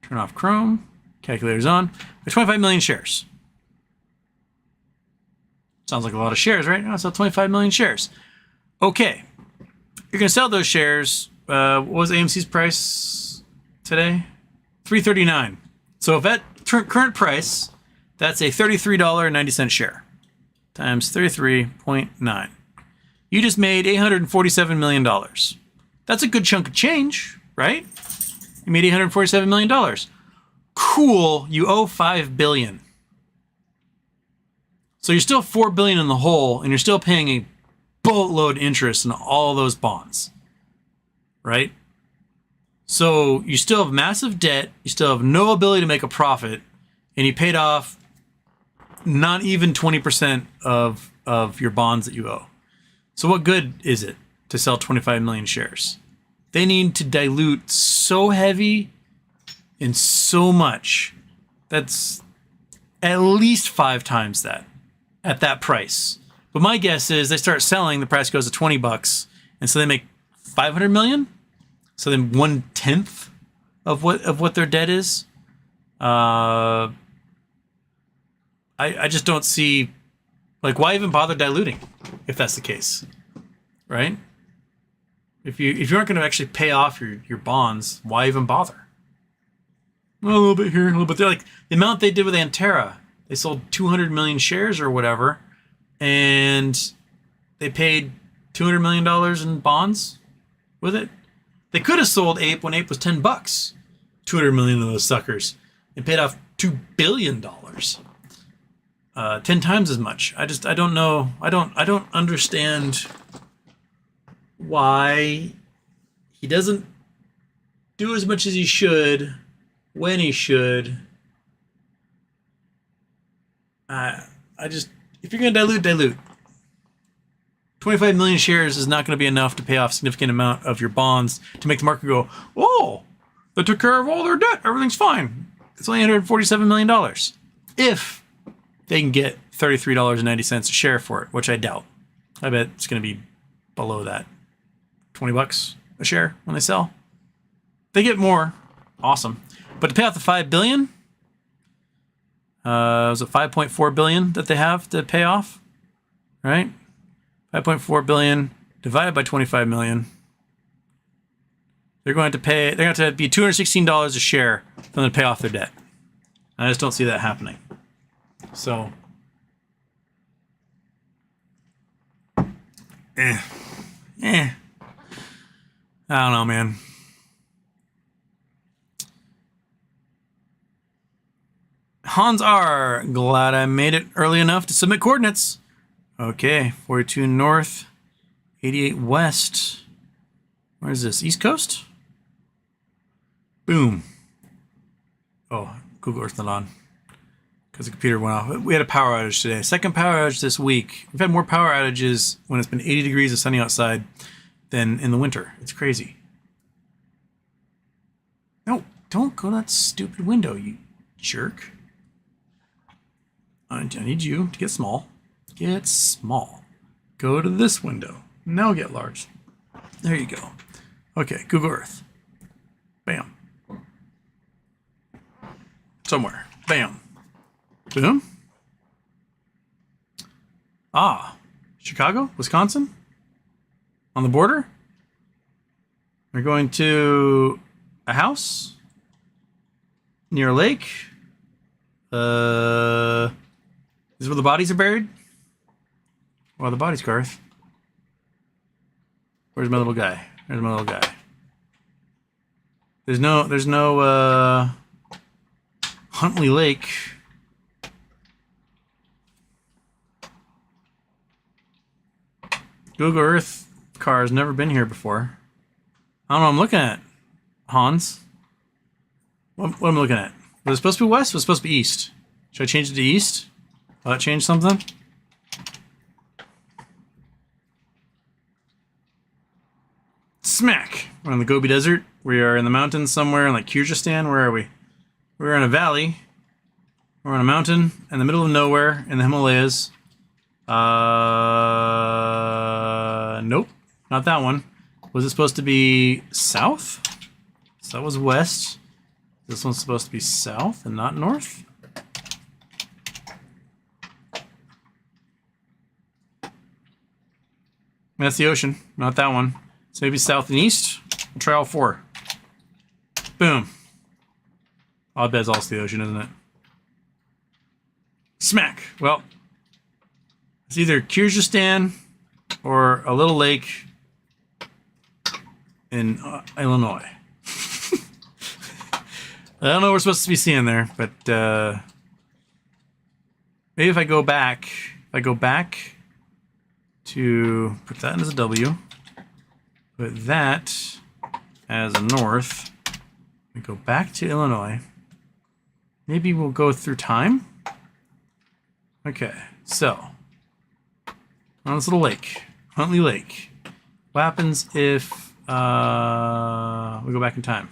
[SPEAKER 1] Turn off Chrome. Calculator's on. There's 25 million shares. Sounds like a lot of shares, right? I'll sell 25 million shares. Okay. You're going to sell those shares. What was AMC's price today? $3.39. So if at current price, that's a $33.90 share times 33.9. You just made $847 million. That's a good chunk of change, right? You made $847 million. Cool, you owe $5 billion. So you're still $4 billion in the hole, and you're still paying a boatload interest in all those bonds, right? So you still have massive debt, you still have no ability to make a profit, and you paid off not even 20% of your bonds that you owe. So what good is it to sell 25 million shares? They need to dilute so heavy and so much. That's at least 5 times that at that price. But my guess is they start selling, the price goes to $20, and so they make 500 million. So then 1/10 of what their debt is. I just don't see, like, why even bother diluting if that's the case, right? If you aren't going to actually pay off your bonds, why even bother? Well, a little bit here, a little bit there. Like the amount they did with Antera, they sold 200 million shares or whatever, and they paid $200 million in bonds with it. They could have sold Ape when Ape was $10. 200 million of those suckers, and paid off $2 billion. 10 times as much. I don't know. I don't understand why he doesn't do as much as he should when he should. If you're going to dilute. 25 million shares is not going to be enough to pay off a significant amount of your bonds to make the market go, oh, they took care of all their debt. Everything's fine. It's only $147 million. If they can get $33.90 a share for it, which I doubt. I bet it's going to be below that. $20 a share when they sell. They get more. Awesome. But to pay off the $5 billion, was it $5.4 billion that they have to pay off? Right? 5.4 billion divided by 25 million. They're going to have to be $216 a share for them to pay off their debt. I just don't see that happening. So, I don't know, man. Hans R. Glad I made it early enough to submit coordinates. Okay, 42 north, 88 west. Where is this? East Coast? Boom. Oh, Google Earth's not on because the computer went off. We had a power outage today. Second power outage this week. We've had more power outages when it's been 80 degrees and sunny outside than in the winter. It's crazy. No, don't go to that stupid window, you jerk. I need you to get small. Get small. Go to this window. Now get large. There you go. Okay, Google Earth. Bam. Somewhere. Bam. Boom. Ah. Chicago? Wisconsin? On the border? We're going to a house near a lake. Is this where the bodies are buried? Well, the bodies, Garth. Where's my little guy? There's my little guy. There's no Huntley Lake. Google Earth car has never been here before. I don't know what I'm looking at, Hans. What am I looking at? Was it supposed to be west? Was it supposed to be east? Should I change it to east? Will that change something? Smack! We're in the Gobi Desert. We are in the mountains somewhere in like Kyrgyzstan. Where are we? We're in a valley. We're on a mountain in the middle of nowhere in the Himalayas. Nope. Not that one. Was it supposed to be south? So that was west. This one's supposed to be south and not north? That's the ocean, not that one. So maybe south and east. We'll try all four. Boom. I bet it's also the ocean, isn't it? Smack. Well, it's either Kyrgyzstan or a little lake in Illinois. I don't know what we're supposed to be seeing there, but maybe if I go back to put that as a W, put that as a north, we go back to Illinois. Maybe we'll go through time. Okay, so on this little lake, Huntley Lake. What happens if we go back in time?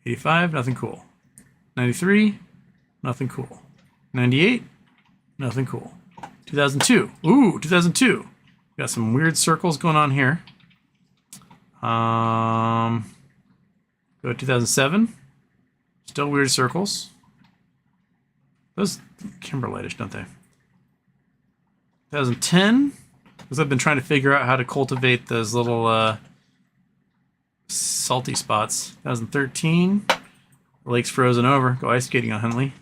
[SPEAKER 1] 85, nothing cool. 93, nothing cool. 98, nothing cool. 2002, ooh, 2002. Got some weird circles going on here. Go to 2007. Still weird circles. Those Kimberlightish, don't they? 2010, because I've been trying to figure out how to cultivate those little salty spots. 2013, the lake's frozen over. Go ice skating on Huntley.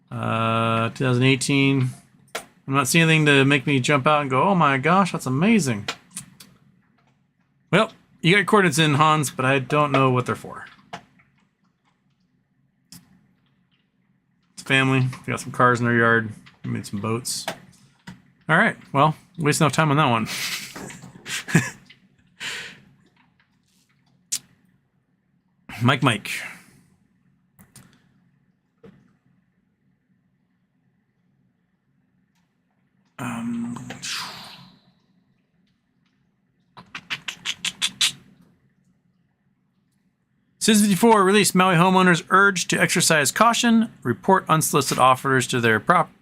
[SPEAKER 1] 2018, I'm not seeing anything to make me jump out and go, oh my gosh, that's amazing. Well, you got coordinates in, Hans, but I don't know what they're for. It's family. We got some cars in their yard. We made some boats. All right. Well, wasting enough time on that one. Mike. Citizen 54 released. Maui homeowners urged to exercise caution, report unsolicited offers to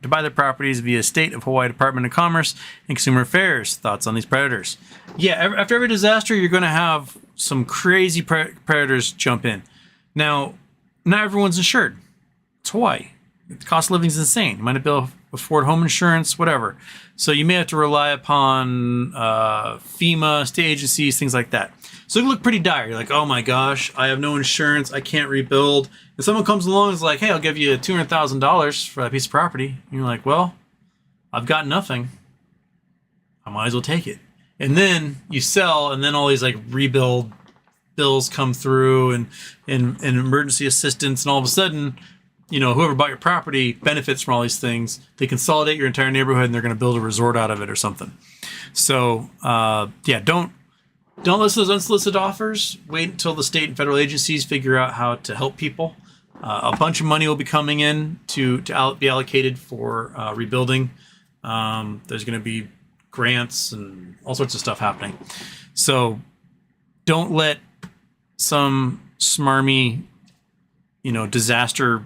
[SPEAKER 1] buy their properties via State of Hawaii Department of Commerce and Consumer Affairs. Thoughts on these predators? Yeah, after every disaster, you're going to have some crazy predators jump in. Now, not everyone's insured. It's Hawaii. The cost of living is insane. You might not be able to afford home insurance, whatever. So you may have to rely upon FEMA, state agencies, things like that. So it look pretty dire. You're like, oh my gosh, I have no insurance. I can't rebuild. And someone comes along and is like, hey, I'll give you $200,000 for that piece of property. And you're like, well, I've got nothing. I might as well take it. And then you sell, and then all these like rebuild bills come through and emergency assistance. And all of a sudden, you know, whoever bought your property benefits from all these things. They consolidate your entire neighborhood and they're going to build a resort out of it or something. So, yeah, don't listen to those unsolicited offers. Wait until the state and federal agencies figure out how to help people. A bunch of money will be coming in to be allocated for rebuilding. There's going to be grants and all sorts of stuff happening. So don't let some smarmy, disaster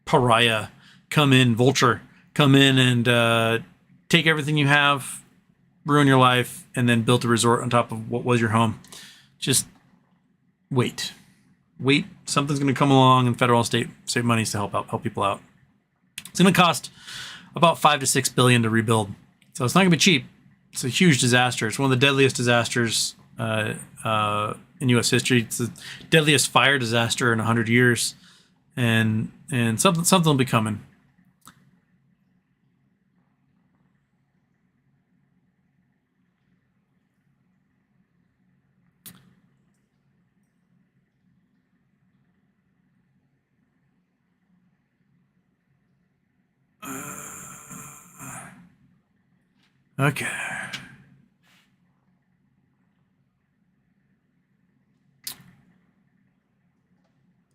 [SPEAKER 1] pariah come in, vulture, come in and take everything you have, ruin your life, and then build a resort on top of what was your home. Just wait. Something's going to come along in federal and state monies to help people out. It's going to cost about $5 to $6 billion to rebuild. So it's not going to be cheap. It's a huge disaster. It's one of the deadliest disasters in U.S. history. It's the deadliest fire disaster in 100 years, and something will be coming. Okay.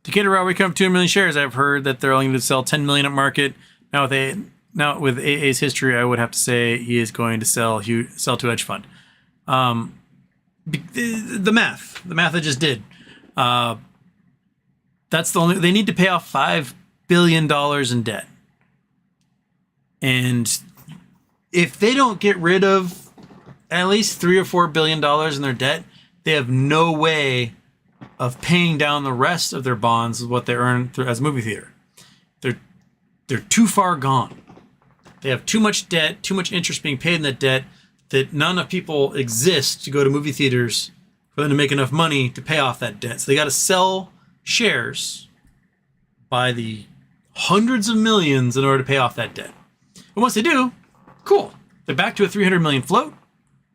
[SPEAKER 1] Decatur Railway come 2 million shares. I've heard that they're only going to sell 10 million at market. Now with AA's history, I would have to say he is going to sell to hedge fund. The math I just did. That's the only. They need to pay off $5 billion in debt, and if they don't get rid of at least $3 or $4 billion in their debt, they have no way of paying down the rest of their bonds with what they earn as a movie theater. They're too far gone. They have too much debt, too much interest being paid in that debt, that not enough people exist to go to movie theaters for them to make enough money to pay off that debt. So they got to sell shares by the hundreds of millions in order to pay off that debt. And once they do, cool. They're back to a 300 million float,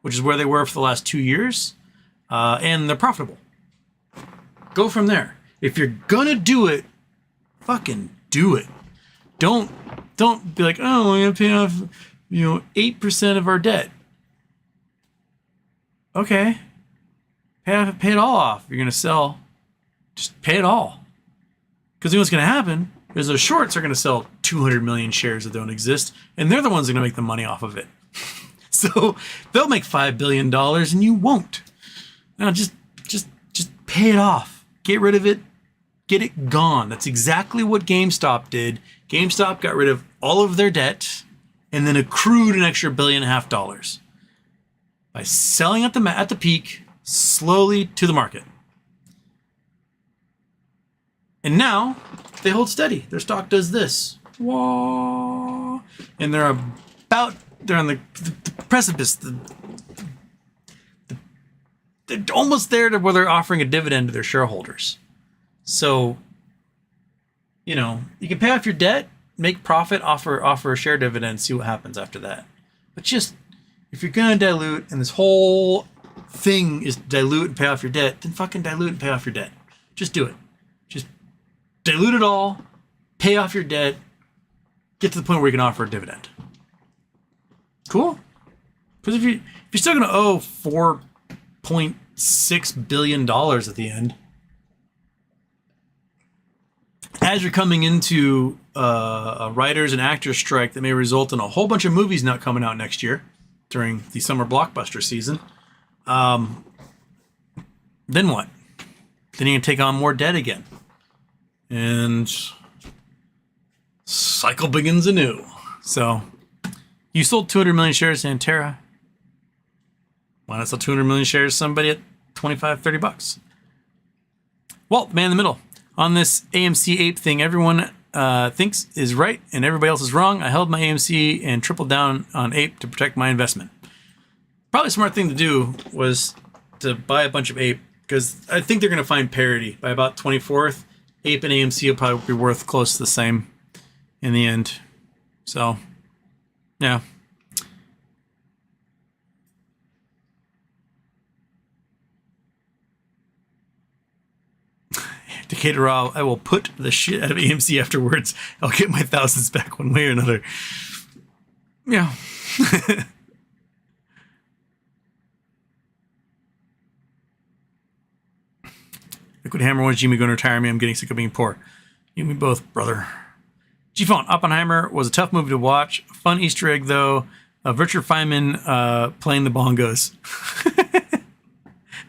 [SPEAKER 1] which is where they were for the last 2 years, and they're profitable. Go from there. If you're gonna do it, fucking do it. Don't be like, oh, we're gonna pay off 8% of our debt. Okay, pay it all off. You're gonna sell, just pay it all. Because what's gonna happen is the shorts are gonna sell 200 million shares that don't exist, and they're the ones that are gonna make the money off of it. So they'll make $5 billion and you won't. Now just pay it off. Get rid of it. Get it gone. That's exactly what GameStop did. GameStop got rid of all of their debt and then accrued an extra $1.5 billion by selling at the peak slowly to the market. And now they hold steady. Their stock does this. Whoa. And they're on the precipice. They're almost there to where they're offering a dividend to their shareholders. So, you can pay off your debt, make profit, offer a share dividend, see what happens after that. But just, if you're going to dilute, and this whole thing is dilute and pay off your debt, then fucking dilute and pay off your debt. Just do it. Just dilute it all, pay off your debt, get to the point where you can offer a dividend. Cool? Because if you're still going to owe $4.6 billion at the end, as you're coming into a writers and actors strike that may result in a whole bunch of movies not coming out next year during the summer blockbuster season, then what? Then you can take on more debt again. And cycle begins anew. So, you sold 200 million shares to Antera. Why not sell 200 million shares to somebody at $25, $30? Walt, man in the middle. On this AMC ape thing, everyone thinks is right and everybody else is wrong. I held my AMC and tripled down on ape to protect my investment. Probably a smart thing to do was to buy a bunch of ape, because I think they're going to find parity. By about 24th, ape and AMC will probably be worth close to the same in the end. So, yeah. Decatur, I will put the shit out of AMC afterwards. I'll get my thousands back one way or another. Yeah. Liquid Hammer wants Jimmy going to retire me. I'm getting sick of being poor. You and me both, brother. G-Phone, Oppenheimer was a tough movie to watch. Fun Easter egg, though. Richard Feynman playing the bongos.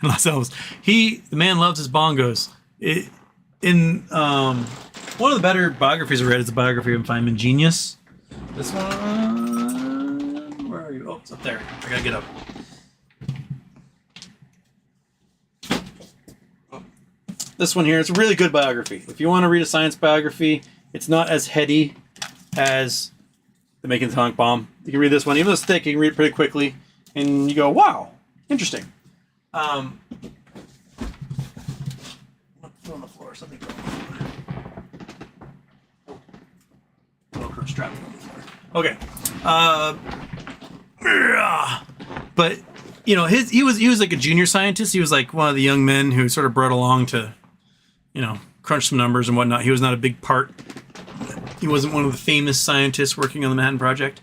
[SPEAKER 1] In Los Angeles. The man loves his bongos. In One of the better biographies I read is the biography of Feynman Genius. This one, where are you? Oh, it's up there. I gotta get up. Oh. This one here, it's a really good biography. If you want to read a science biography, it's not as heady as The Making of the Atomic Bomb. You can read this one, even though it's thick, you can read it pretty quickly, and you go, wow, interesting. On the floor, something going on. Velcro strap on the floor. Okay. But you know, he was like a junior scientist. He was like one of the young men who sort of brought along to, you know, crunch some numbers and whatnot. He was not a big part. He wasn't one of the famous scientists working on the Manhattan Project.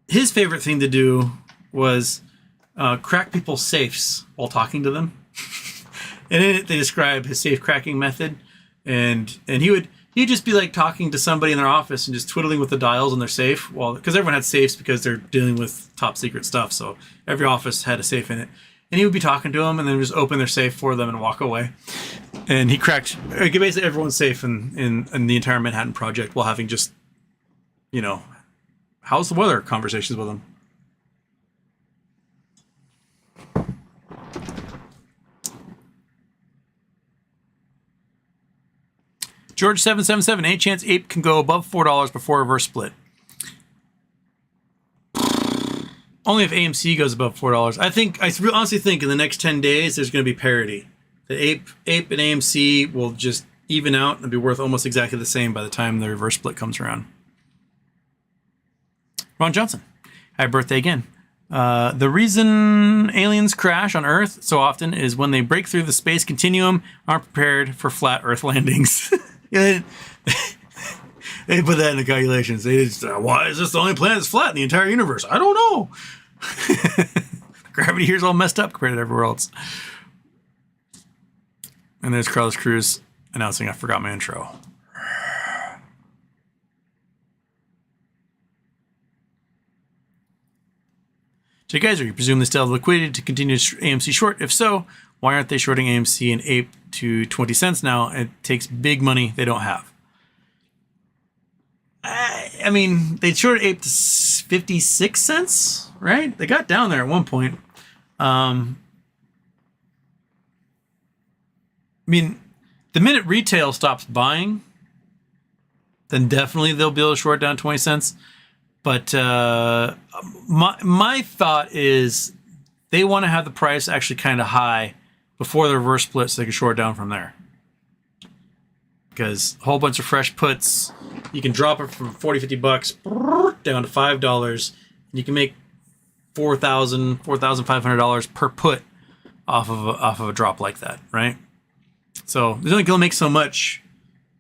[SPEAKER 1] His favorite thing to do was crack people's safes while talking to them. And in it, they describe his safe cracking method. And he'd just be like talking to somebody in their office and just twiddling with the dials on their safe. Well, because everyone had safes because they're dealing with top secret stuff. So every office had a safe in it. And he would be talking to them and then just open their safe for them and walk away. And he cracked basically everyone's safe in the entire Manhattan Project while having just, you know, how's the weather conversations with them. George 777, any chance ape can go above $4 before reverse split? Only if AMC goes above $4. I honestly think in the next 10 days there's going to be parity. The ape and AMC will just even out and be worth almost exactly the same by the time the reverse split comes around. Ron Johnson, happy birthday again. The reason aliens crash on Earth so often is when they break through the space continuum, aren't prepared for flat Earth landings. They put that in the calculations. They just, why is this the only planet that's flat in the entire universe? I don't know. Gravity here is all messed up compared to everywhere else. And there's Carlos Cruz announcing I forgot my intro. So, guys, are you presume they still have liquidity to continue AMC short? If so, why aren't they shorting AMC and ape to 20 cents now? It takes big money they don't have. I mean, they shorted ape to 56 cents, right? They got down there at one point. I mean, the minute retail stops buying, then definitely they'll be able to short down 20 cents. But my thought is they want to have the price actually kind of high before the reverse split so they can short down from there. Because a whole bunch of fresh puts, you can drop it from $40-50 down to $5. And you can make $4,500 per put off of a drop like that, right? So there's only going to make so much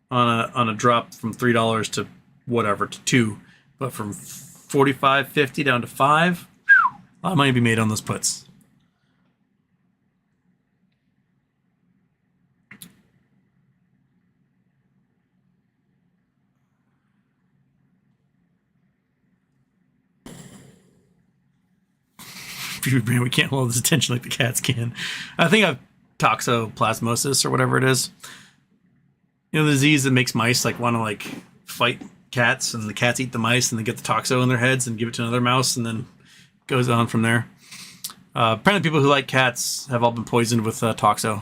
[SPEAKER 1] on a drop from $3 to whatever to $2, but from $45-50 down to $5, a lot of money to be made on those puts. We can't hold this attention like the cats can. I think I've toxoplasmosis or whatever it is. You know, the disease that makes mice like want to like fight cats, and the cats eat the mice and they get the toxo in their heads and give it to another mouse, and then it goes on from there. Apparently people who like cats have all been poisoned with toxo.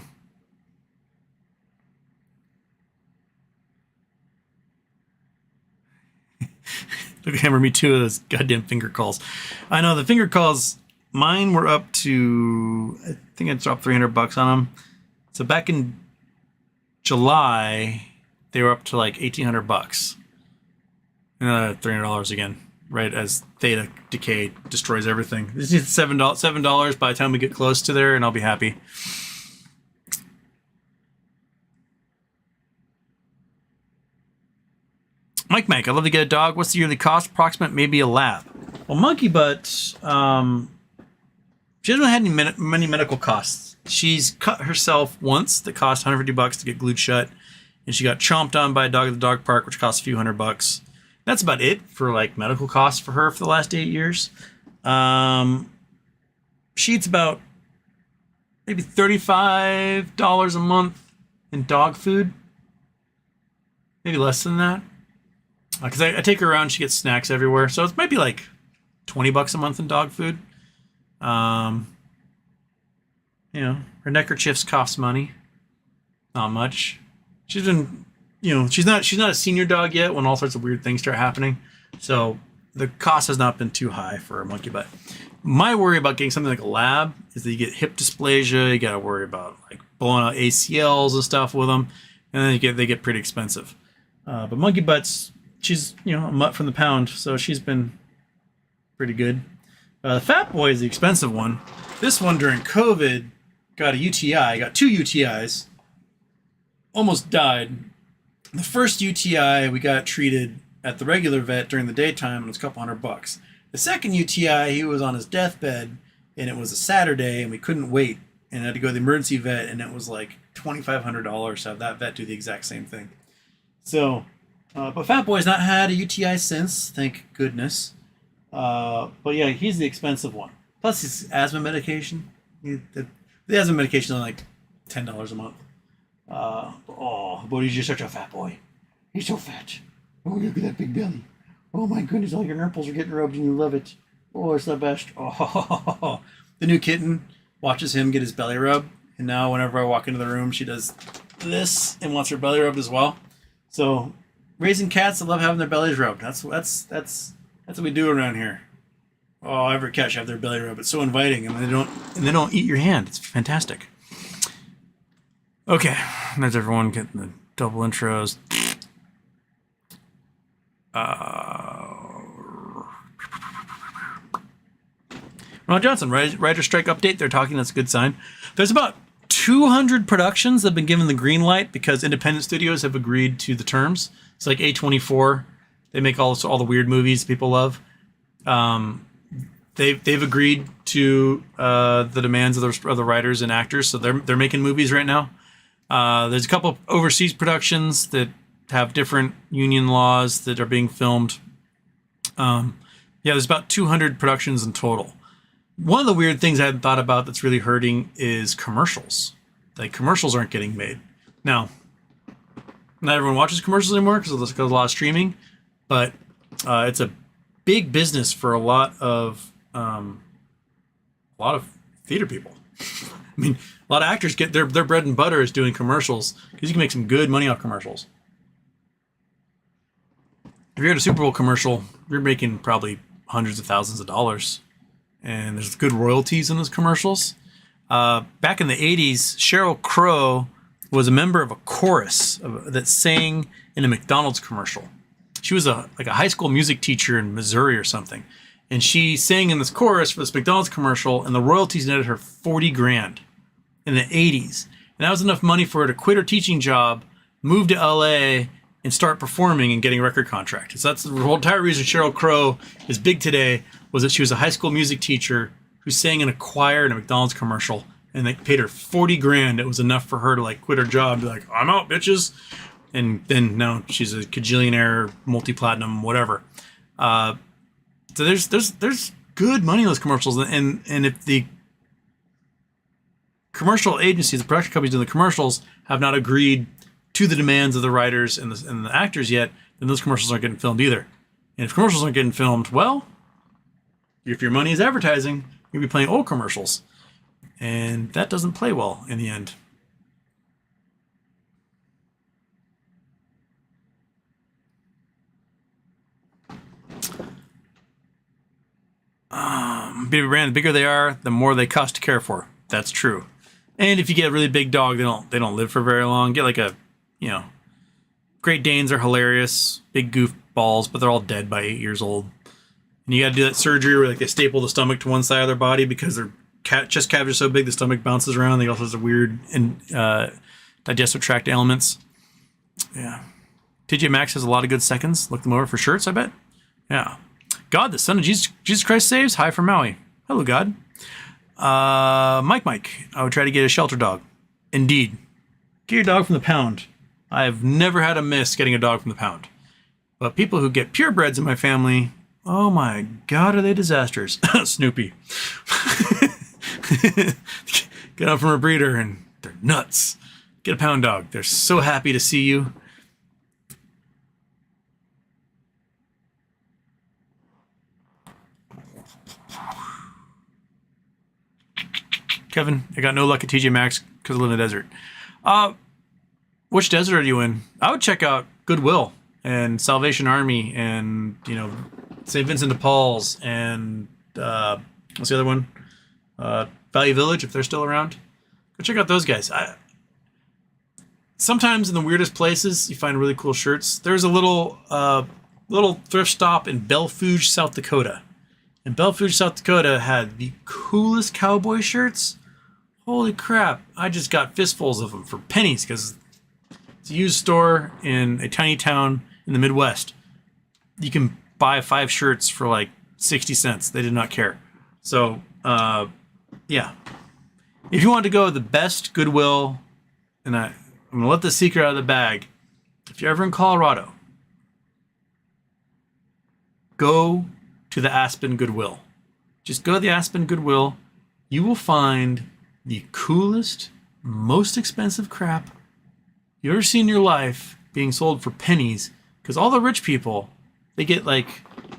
[SPEAKER 1] Look at Hammer Me Too, those goddamn finger calls. I know the finger calls. Mine were up to, I think I dropped $300 on them. So back in July, they were up to like $1,800. $300 again, right? As theta decay destroys everything. This is $7 by the time we get close to there, and I'll be happy. Mike, I'd love to get a dog. What's the yearly cost? Approximate, maybe a lab. Well, Monkey Butt, she hasn't had many medical costs. She's cut herself once that cost $150 to get glued shut. And she got chomped on by a dog at the dog park, which cost a few $100. That's about it for like medical costs for her for the last 8 years. She eats about maybe $35 a month in dog food. Maybe less than that. Because I take her around, she gets snacks everywhere. So it might be like $20 a month in dog food. You know, her neckerchiefs cost money. Not much. She's been, you know, she's not a senior dog yet when all sorts of weird things start happening. So the cost has not been too high for a monkey butt. My worry about getting something like a lab is that you get hip dysplasia. You got to worry about like blowing out ACLs and stuff with them, and then they get pretty expensive. But monkey butts, she's, you know, a mutt from the pound, so she's been pretty good. The fat boy is the expensive one. This one during COVID got a UTI. Got 2 UTIs. Almost died. The first UTI we got treated at the regular vet during the daytime, and it was a couple $100. The second UTI, he was on his deathbed, and it was a Saturday, and we couldn't wait, and I had to go to the emergency vet, and it was like $2,500 to have that vet do the exact same thing. So, but Fat Boy's not had a UTI since, thank goodness. But yeah, he's the expensive one. Plus his asthma medication. The asthma medication is like $10 a month. But he's just such a fat boy. He's so fat. Oh, look at that big belly. Oh my goodness, all your nipples are getting rubbed and you love it. Oh, it's the best. Oh, the new kitten watches him get his belly rubbed, and now whenever I walk into the room, she does this and wants her belly rubbed as well. So, raising cats that love having their bellies rubbed. That's what we do around here. Oh, every cat should have their belly rubbed. It's so inviting, and they don't eat your hand. It's fantastic. Okay, there's everyone getting the double intros. Ron Johnson, writer strike update. They're talking. That's a good sign. There's about 200 productions that have been given the green light because independent studios have agreed to the terms. It's like A24. They make all the weird movies people love. They've agreed to the demands of the writers and actors, so they're making movies right now. There's a couple of overseas productions that have different union laws that are being filmed. There's about 200 productions in total. One of the weird things I hadn't thought about that's really hurting is commercials. Like, commercials aren't getting made. Now, not everyone watches commercials anymore because there's a lot of streaming, but it's a big business for a lot of theater people. I mean, a lot of actors get their bread and butter is doing commercials because you can make some good money off commercials. If you're at a Super Bowl commercial, you're making probably hundreds of thousands of dollars, and there's good royalties in those commercials. Back in the 80s, Sheryl Crow was a member of a chorus that sang in a McDonald's commercial. She was a high school music teacher in Missouri or something, and she sang in this chorus for this McDonald's commercial, and the royalties netted her $40,000 in the 80s. And that was enough money for her to quit her teaching job, move to LA, and start performing and getting a record contract. So that's the whole entire reason Sheryl Crow is big today, was that she was a high school music teacher who sang in a choir in a McDonald's commercial, and they paid her $40,000. It was enough for her to like quit her job and be like, I'm out, bitches. And then now she's a cajillionaire, multi-platinum, whatever. So there's good money in those commercials, and if the commercial agencies, the production companies doing the commercials, have not agreed to the demands of the writers and the actors yet, then those commercials aren't getting filmed either. And if commercials aren't getting filmed, well, if your money is advertising, you'll be playing old commercials. And that doesn't play well in the end. Baby brand, the bigger they are, the more they cost to care for. That's true. And if you get a really big dog, they don't live for very long. Get like Great Danes are hilarious, big goofballs, but they're all dead by 8 years old. And you got to do that surgery where like they staple the stomach to one side of their body because their chest cavities are so big the stomach bounces around. They also have weird digestive tract ailments. Yeah. TJ Maxx has a lot of good seconds. Look them over for shirts, I bet. Yeah. God, the Son of Jesus Christ saves. Hi from Maui. Hello, God. Mike. I would try to get a shelter dog. Indeed. Get your dog from the pound. I have never had a miss getting a dog from the pound. But people who get purebreds in my family, oh my God, are they disasters. Snoopy. Get out from a breeder and they're nuts. get a pound dog. They're so happy to see you. Kevin, I got no luck at TJ Maxx because I live in the desert. Which desert are you in? I would check out Goodwill and Salvation Army and, St. Vincent de Paul's and what's the other one? Value Village, if they're still around. Go check out those guys. Sometimes in the weirdest places, you find really cool shirts. There's a little thrift stop in Belfuge, South Dakota. And Belfuge, South Dakota had the coolest cowboy shirts. Holy crap. I just got fistfuls of them for pennies because it's a used store in a tiny town in the Midwest. You can buy 5 shirts for like 60 cents. They did not care. So, yeah. If you want to go the best Goodwill, and I'm going to let the secret out of the bag. If you're ever in Colorado, go to the Aspen Goodwill. Just go to the Aspen Goodwill. You will find the coolest, most expensive crap you've ever seen in your life being sold for pennies. Because all the rich people, they get like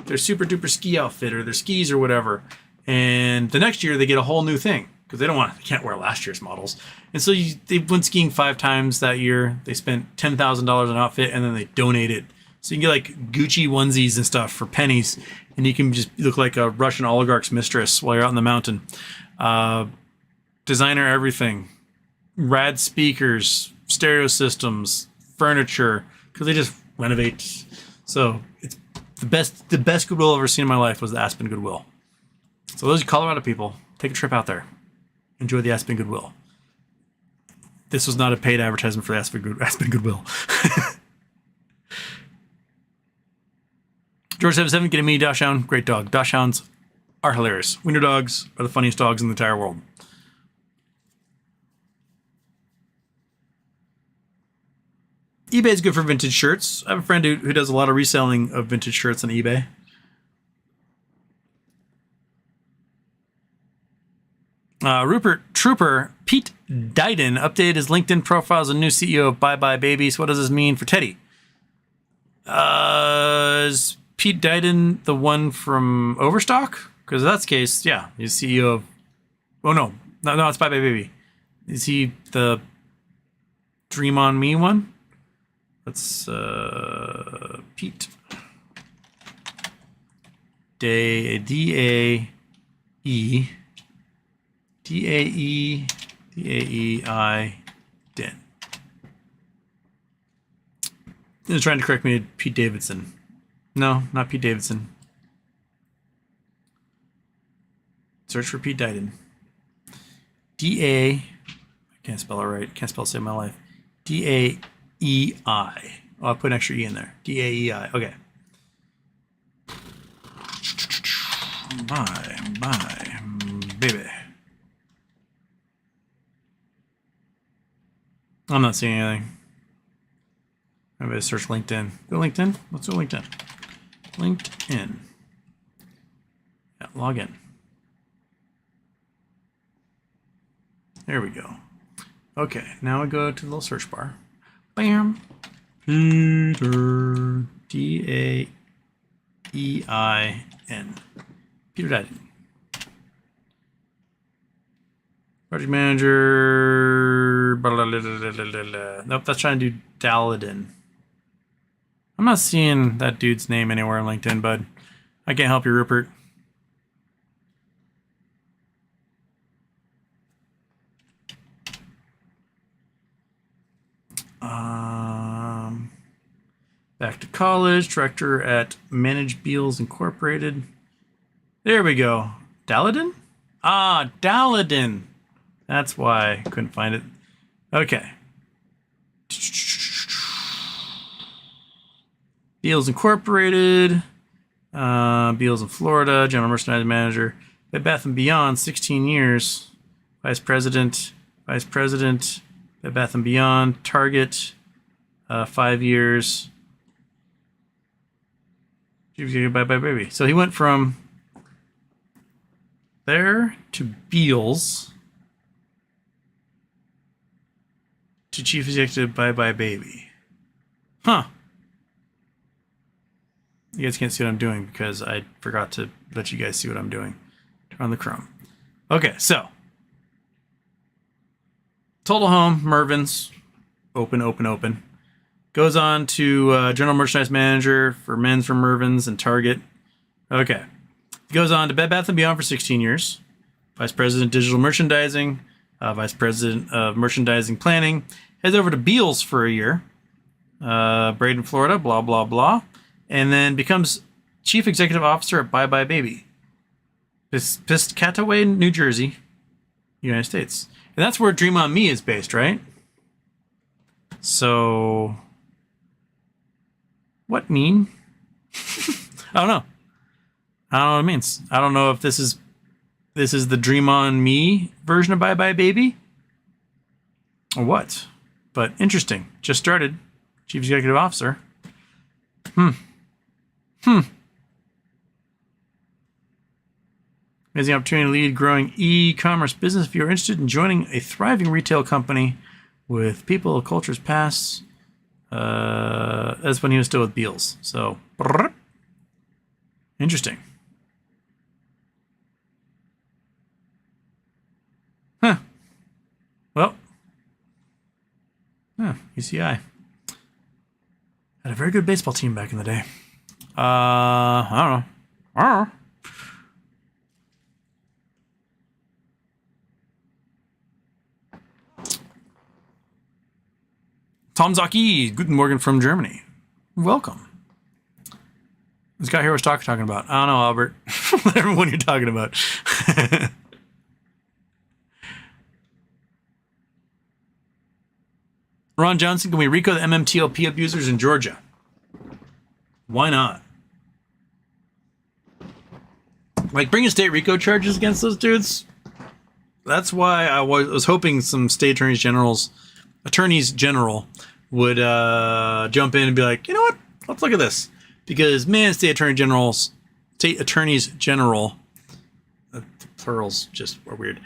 [SPEAKER 1] their super duper ski outfit or their skis or whatever. And the next year they get a whole new thing because they can't wear last year's models. And so they went skiing 5 times that year. They spent $10,000 on an outfit and then they donate it. So you can get like Gucci onesies and stuff for pennies. And you can just look like a Russian oligarch's mistress while you're out in the mountain. Designer everything. Rad speakers, stereo systems, furniture. Because they just renovate. So it's the best Goodwill I've ever seen in my life was the Aspen Goodwill. So those Colorado people, take a trip out there. Enjoy the Aspen Goodwill. This was not a paid advertisement for the Aspen Goodwill. George77, getting me, Dachshund. Great dog. Dachshunds are hilarious. Wiener dogs are the funniest dogs in the entire world. eBay is good for vintage shirts. I have a friend who does a lot of reselling of vintage shirts on eBay. Rupert Trooper Pete Diden updated his LinkedIn profile as a new CEO of Bye Bye Babies. What does this mean for Teddy? Is Pete Diden the one from Overstock? Because if that's the case, yeah, he's CEO of... Oh, no, it's Bye Bye Baby. Is he the Dream on Me one? That's Pete. D-A-E... D-A-E-I Din. They're trying to correct me to Pete Davidson. No, not Pete Davidson. Search for Pete Diden. D-A... I can't spell it right. Can't spell it to save my life. D-A-E-I. Oh, I put an extra E in there. D-A-E-I. Okay. Bye, baby. I'm not seeing anything. I'm going to search LinkedIn. Go LinkedIn? Let's go LinkedIn. LinkedIn. Yeah, log in. There we go. Okay, now I go to the little search bar. Bam. Peter. D-A-E-I-N. Peter Diden. Project manager. Nope, that's trying to do Daladin. I'm not seeing that dude's name anywhere on LinkedIn, bud. I can't help you, Rupert. Back to college, director at Managed Beals Incorporated. There we go. Daladin? Ah, Daladin. That's why I couldn't find it. Okay. Beals Incorporated. Beals in Florida. General Merchandising Manager. Bed Bath & Beyond, 16 years. Vice President. Bed Bath & Beyond. Target, 5 years. Bye Bye Baby. So he went from there to Beals to chief executive Bye Bye Baby. Huh. You guys can't see what I'm doing because I forgot to let you guys see what I'm doing. Turn on the Chrome. Okay, so. Total Home, Mervyn's. Open. Goes on to General Merchandise Manager for Men's for Mervyn's and Target. Okay. Goes on to Bed Bath & Beyond for 16 years. Vice President Digital Merchandising. Vice President of Merchandising Planning. Heads over to Beals for a year. Braden, Florida, blah, blah, blah. And then becomes Chief Executive Officer at Bye Bye Baby. Piscataway, New Jersey, United States. And that's where Dream On Me is based, right? So, what mean? I don't know. I don't know what it means. I don't know if this is the Dream On Me version of Bye Bye Baby or what. But interesting. Just started. Chief Executive Officer. Amazing opportunity to lead growing e-commerce business. If you're interested in joining a thriving retail company with people of cultures past, that's when he was still with Beals. So, interesting. Huh. Well, UCI. Had a very good baseball team back in the day. I don't know. Tom Zaki, Guten Morgen from Germany. Welcome. This guy here was talking about. I don't know, Albert. Whatever one you're talking about. Ron Johnson, can we RICO the MMTLP abusers in Georgia? Why not? Like, bring in state RICO charges against those dudes? That's why I was hoping some state attorneys general would jump in and be like, you know what? Let's look at this. Because, man, state attorneys general, the plurals just are weird.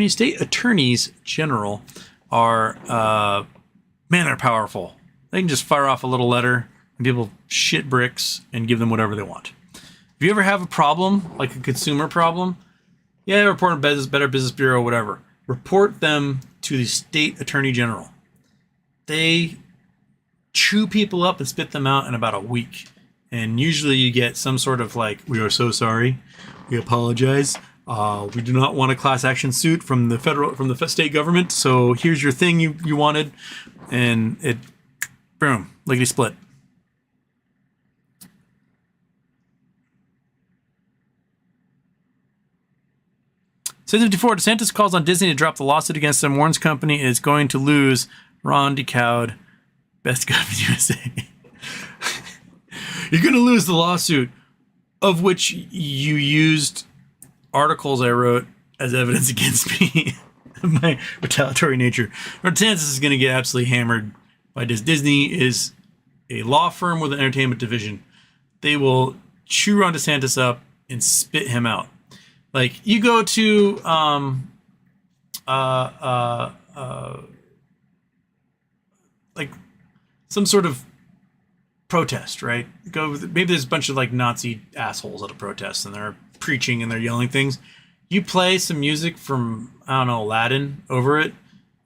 [SPEAKER 1] State attorneys general are, man, they're powerful. They can just fire off a little letter and people shit bricks and give them whatever they want. If you ever have a problem, like a consumer problem, report to Better Business Bureau, whatever. Report them to the state attorney general. They chew people up and spit them out in about a week. And usually you get some sort of like, we are so sorry. We apologize. We do not want a class action suit from the state government. So here's your thing you wanted. And it, boom, lickety split. Says 54, DeSantis calls on Disney to drop the lawsuit against them. Warren's company is going to lose. Ron DeCowd, best guy in USA. You're going to lose the lawsuit, of which you used articles I wrote as evidence against me of my retaliatory nature. DeSantis is going to get absolutely hammered by Disney. Disney is a law firm with an entertainment division. They will chew Ron DeSantis up and spit him out. Like, you go to like some sort of protest, right? Maybe there's a bunch of like Nazi assholes at a protest and they're preaching and they're yelling things. You play some music from, I don't know, Aladdin over it.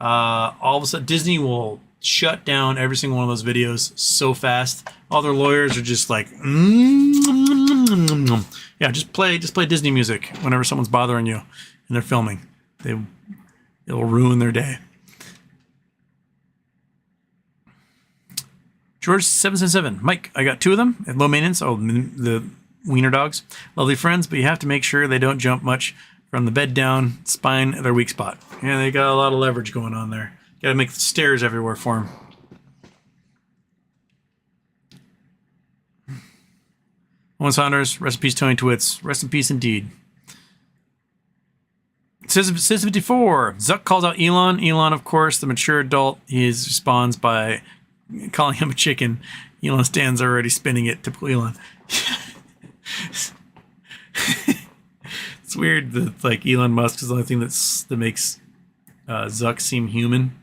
[SPEAKER 1] All of a sudden Disney will shut down every single one of those videos so fast. All their lawyers are just like, yeah, just play Disney music whenever someone's bothering you and they're filming. It'll ruin their day. George 777, Mike, I got 2 of them at low maintenance. Oh, the wiener dogs, lovely friends, but you have to make sure they don't jump much from the bed down, spine, their weak spot. Yeah, they got a lot of leverage going on there. Got to make stairs everywhere for them. Owen Saunders, rest in peace, Tony Twits. Rest in peace indeed. Says 54, Zuck calls out Elon. Elon, of course, the mature adult, he responds by calling him a chicken. Elon stands already spinning it. Typical Elon. It's weird that like Elon Musk is the only thing that makes Zuck seem human.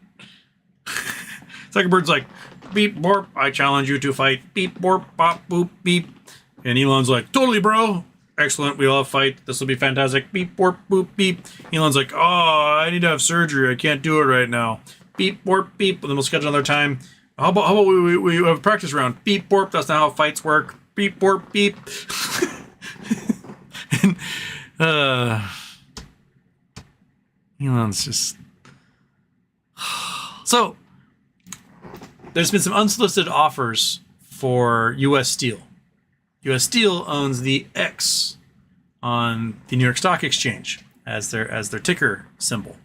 [SPEAKER 1] Zuckerberg's like, beep, borp, I challenge you to fight. Beep, borp, bop, boop, beep. And Elon's like, totally, bro. Excellent. We'll have a fight. This will be fantastic. Beep, borp, boop, beep. Elon's like, oh, I need to have surgery. I can't do it right now. Beep, borp, beep. And then we'll schedule another time. How about we have a practice round? Beep, borp. That's not how fights work. Beep, borp, beep. And, Elon's just... So, there's been some unsolicited offers for U.S. Steel. U.S. Steel owns the X on the New York Stock Exchange as their ticker symbol.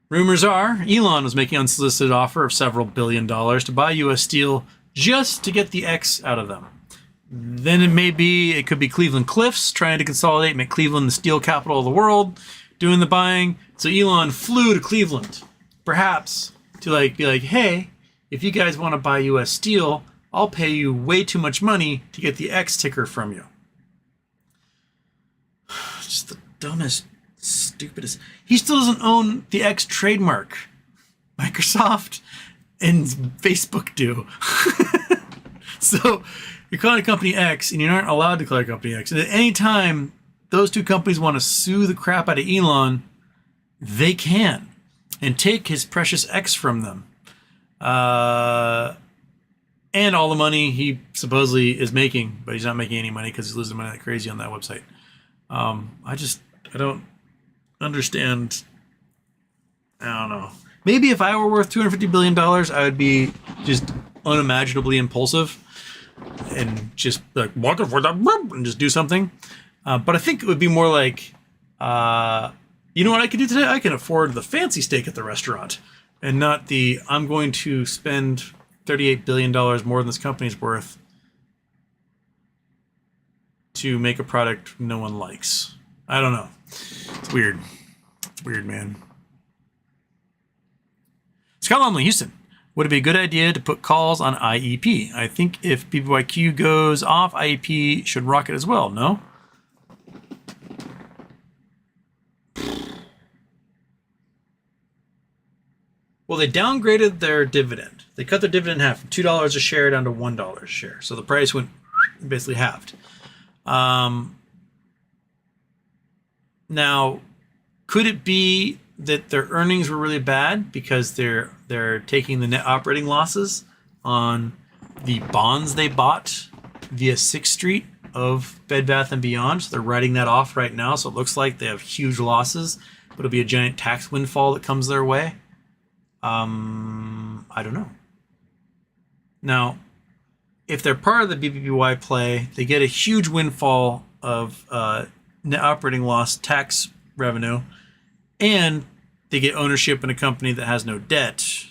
[SPEAKER 1] Rumors are Elon was making an unsolicited offer of several $1 billion to buy U.S. Steel just to get the X out of them. Then it could be Cleveland Cliffs trying to consolidate, make Cleveland the steel capital of the world, doing the buying. So Elon flew to Cleveland, perhaps to be like, hey, if you guys want to buy U.S. Steel, I'll pay you way too much money to get the X ticker from you. Just the dumbest, stupidest. He still doesn't own the X trademark. Microsoft and Facebook do. So you're calling a company X, and you're not allowed to call a company X. And at any time those two companies want to sue the crap out of Elon, they can, and take his precious X from them. And all the money he supposedly is making, but he's not making any money because he's losing money like crazy on that website. I don't understand. I don't know. Maybe if I were worth $250 billion, I would be just unimaginably impulsive and just like, what if we're done? And just do something. But I think it would be more like, you know what I can do today? I can afford the fancy steak at the restaurant and not the, I'm going to spend $38 billion more than this company's worth to make a product no one likes. I don't know. It's weird. It's weird, man. Scott Lumley, Houston. Would it be a good idea to put calls on IEP? I think if BBYQ goes off, IEP should rocket as well, no? Well, they downgraded their dividend. They cut their dividend in half from $2 a share down to $1 a share. So the price went basically halved. Now, could it be that their earnings were really bad because they're taking the net operating losses on the bonds they bought via 6th Street of Bed Bath & Beyond? So they're writing that off right now. So it looks like they have huge losses, but it'll be a giant tax windfall that comes their way. I don't know. Now, if they're part of the BBBY play, they get a huge windfall of net operating loss tax revenue, and they get ownership in a company that has no debt.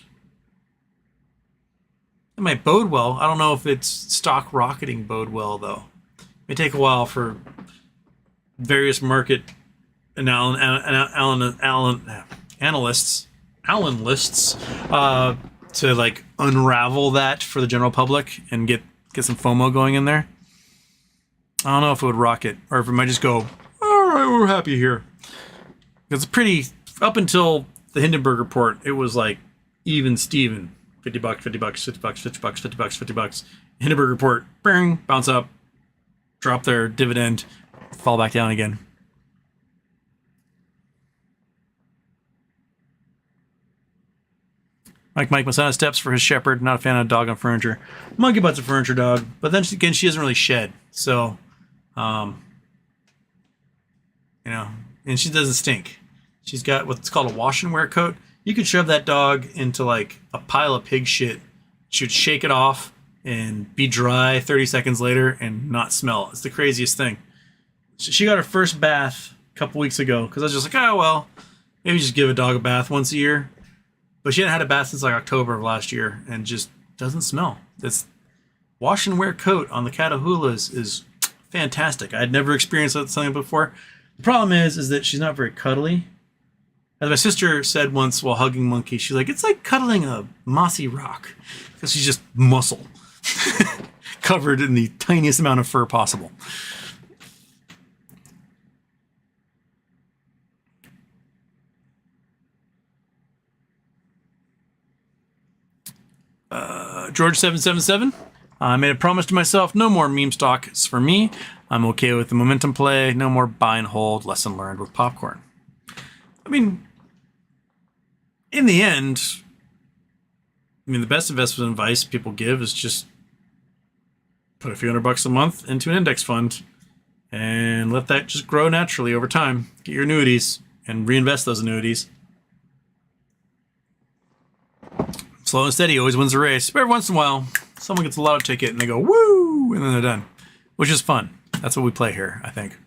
[SPEAKER 1] It might bode well. I don't know if it's stock rocketing bode well, though. It may take a while for various market analysts to like unravel that for the general public and get some FOMO going in there. I don't know if it would rocket or if it might just go, all right, we're happy here. It's pretty, up until the Hindenburg report, it was like even Steven, $50, $50, $50, $50, $50, $50. Hindenburg report, bang, bounce up, drop their dividend, fall back down again. Mike Masana steps for his shepherd. Not a fan of dog on furniture. Monkey Butt's a furniture dog, but then again, she doesn't really shed. So, and she doesn't stink. She's got what's called a wash and wear coat. You could shove that dog into like a pile of pig shit. She would shake it off and be dry 30 seconds later and not smell. It's the craziest thing. She got her first bath a couple weeks ago because I was just like, oh, well, maybe just give a dog a bath once a year. But she hadn't had a bath since like October of last year and just doesn't smell. This wash and wear coat on the Catahoula is fantastic. I'd never experienced something before. The problem is that she's not very cuddly. As my sister said once while hugging Monkey, she's like, it's like cuddling a mossy rock because she's just muscle covered in the tiniest amount of fur possible. George777. I made a promise to myself, no more meme stocks for me. I'm okay with the momentum play. No more buy and hold. Lesson learned with popcorn. I mean, in the end, the best investment advice people give is just put a few $100 a month into an index fund and let that just grow naturally over time. Get your annuities and reinvest those annuities. Slow and steady always wins the race. But every once in a while, someone gets a lotto ticket and they go, woo, and then they're done, which is fun. That's what we play here, I think.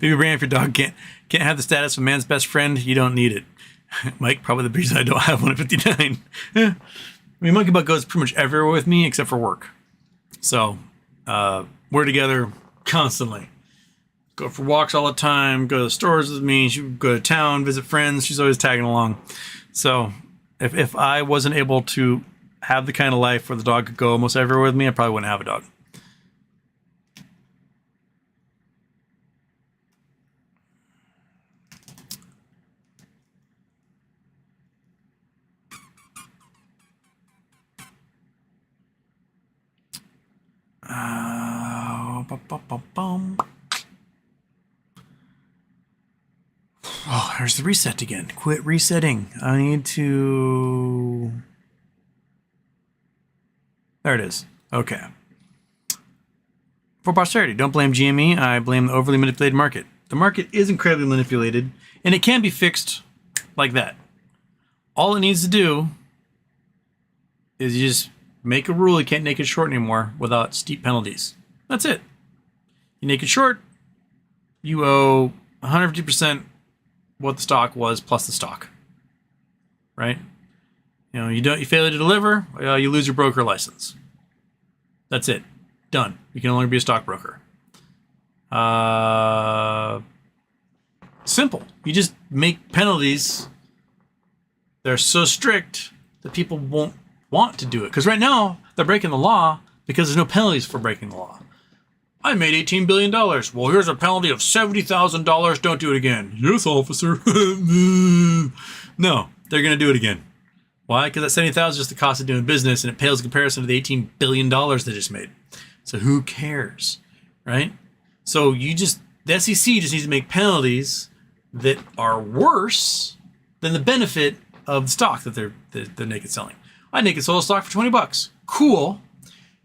[SPEAKER 1] Baby Brand, if your dog can't have the status of man's best friend, you don't need it. Mike, probably the reason I don't have one at 59. Monkey Butt goes pretty much everywhere with me except for work. So we're together constantly. Go for walks all the time, go to the stores with me, she would go to town, visit friends, she's always tagging along. So if I wasn't able to have the kind of life where the dog could go almost everywhere with me, I probably wouldn't have a dog. Oh, there's the reset again. Quit resetting. I need to... There it is. Okay. For posterity, don't blame GME. I blame the overly manipulated market. The market is incredibly manipulated, and it can be fixed like that. All it needs to do is you just make a rule you can't naked short anymore without steep penalties. That's it. You naked short, you owe 150% what the stock was plus the stock. Right? You fail to deliver, you lose your broker license. That's it. Done. You can no longer be a stockbroker. Simple. You just make penalties. They're so strict that people won't want to do it. Because right now, they're breaking the law because there's no penalties for breaking the law. I made $18 billion. Well, here's a penalty of $70,000. Don't do it again. Yes, officer. No, they're going to do it again. Why? Because that $70,000 is just the cost of doing business, and it pales in comparison to the $18 billion they just made. So who cares, right? So the SEC just needs to make penalties that are worse than the benefit of the stock that they're naked selling. I naked sold a stock for $20. Cool.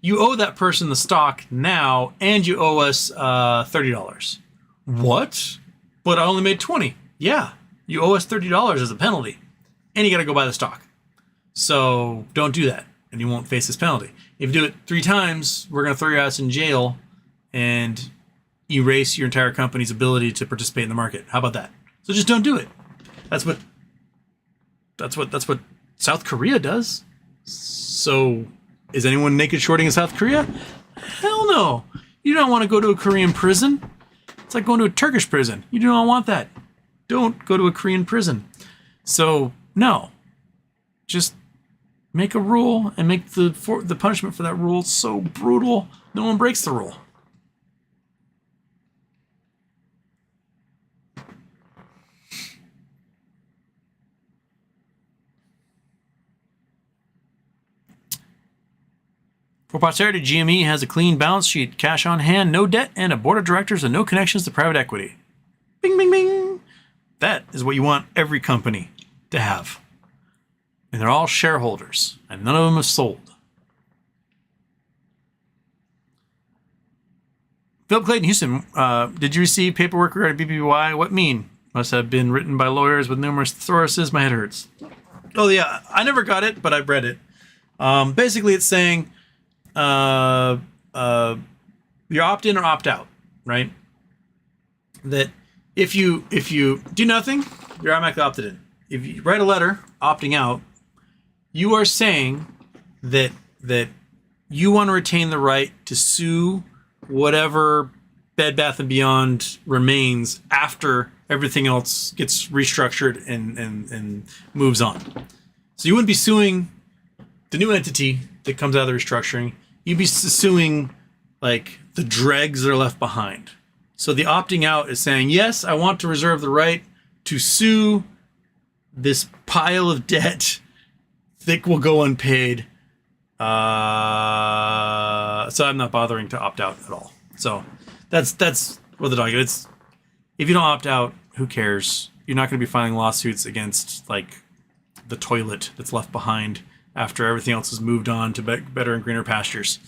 [SPEAKER 1] You owe that person the stock now, and you owe us $30. What? But I only made $20. Yeah, you owe us $30 as a penalty, and you got to go buy the stock. So don't do that, and you won't face this penalty. If you do it 3 times, we're going to throw your ass in jail and erase your entire company's ability to participate in the market. How about that? So just don't do it. That's what South Korea does. So is anyone naked shorting in South Korea? Hell no. You don't want to go to a Korean prison. It's like going to a Turkish prison. You do not want that. Don't go to a Korean prison. So no, just make a rule and make the punishment for that rule so brutal no one breaks the rule. For posterity, GME has a clean balance sheet, cash on hand, no debt, and a board of directors and no connections to private equity. Bing, bing, bing. That is what you want every company to have. And they're all shareholders, and none of them have sold. Philip Clayton Houston, did you receive paperwork regarding BBY? What mean? Must have been written by lawyers with numerous thoraceuses. My head hurts. Oh, yeah. I never got it, but I've read it. Basically, it's saying you're opt in or opt out, right? That if you do nothing, you're automatically opted in. If you write a letter opting out, you are saying that you want to retain the right to sue whatever Bed Bath & Beyond remains after everything else gets restructured and moves on. So you wouldn't be suing the new entity that comes out of the restructuring. You'd be suing like the dregs that are left behind. So the opting out is saying, yes, I want to reserve the right to sue this pile of debt, think will go unpaid. So I'm not bothering to opt out at all. So that's what the dog is. If you don't opt out, who cares? You're not going to be filing lawsuits against like the toilet that's left behind after everything else has moved on to better and greener pastures.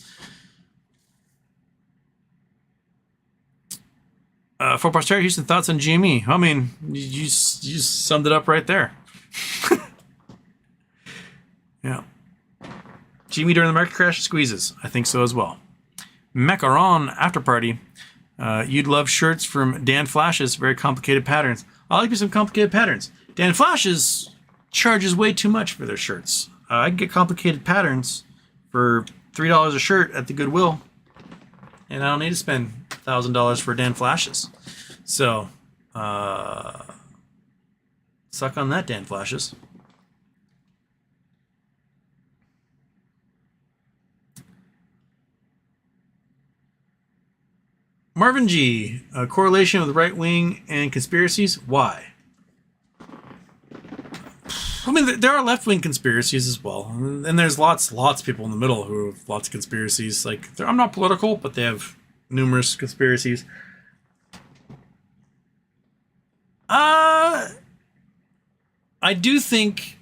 [SPEAKER 1] For posterity, Houston, thoughts on GME? I mean, you summed it up right there. Yeah. GME during the market crash squeezes. I think so as well. Macaron after party. You'd love shirts from Dan Flash's very complicated patterns. I like me some complicated patterns. Dan Flash's charges way too much for their shirts. I can get complicated patterns for $3 a shirt at the Goodwill, and I don't need to spend $1,000 for Dan Flashes. So, suck on that, Dan Flashes. Marvin G. A correlation with right wing and conspiracies. Why? I mean, there are left wing conspiracies as well, and there's lots of people in the middle who have lots of conspiracies. Like, I'm not political, but they have numerous conspiracies. I do think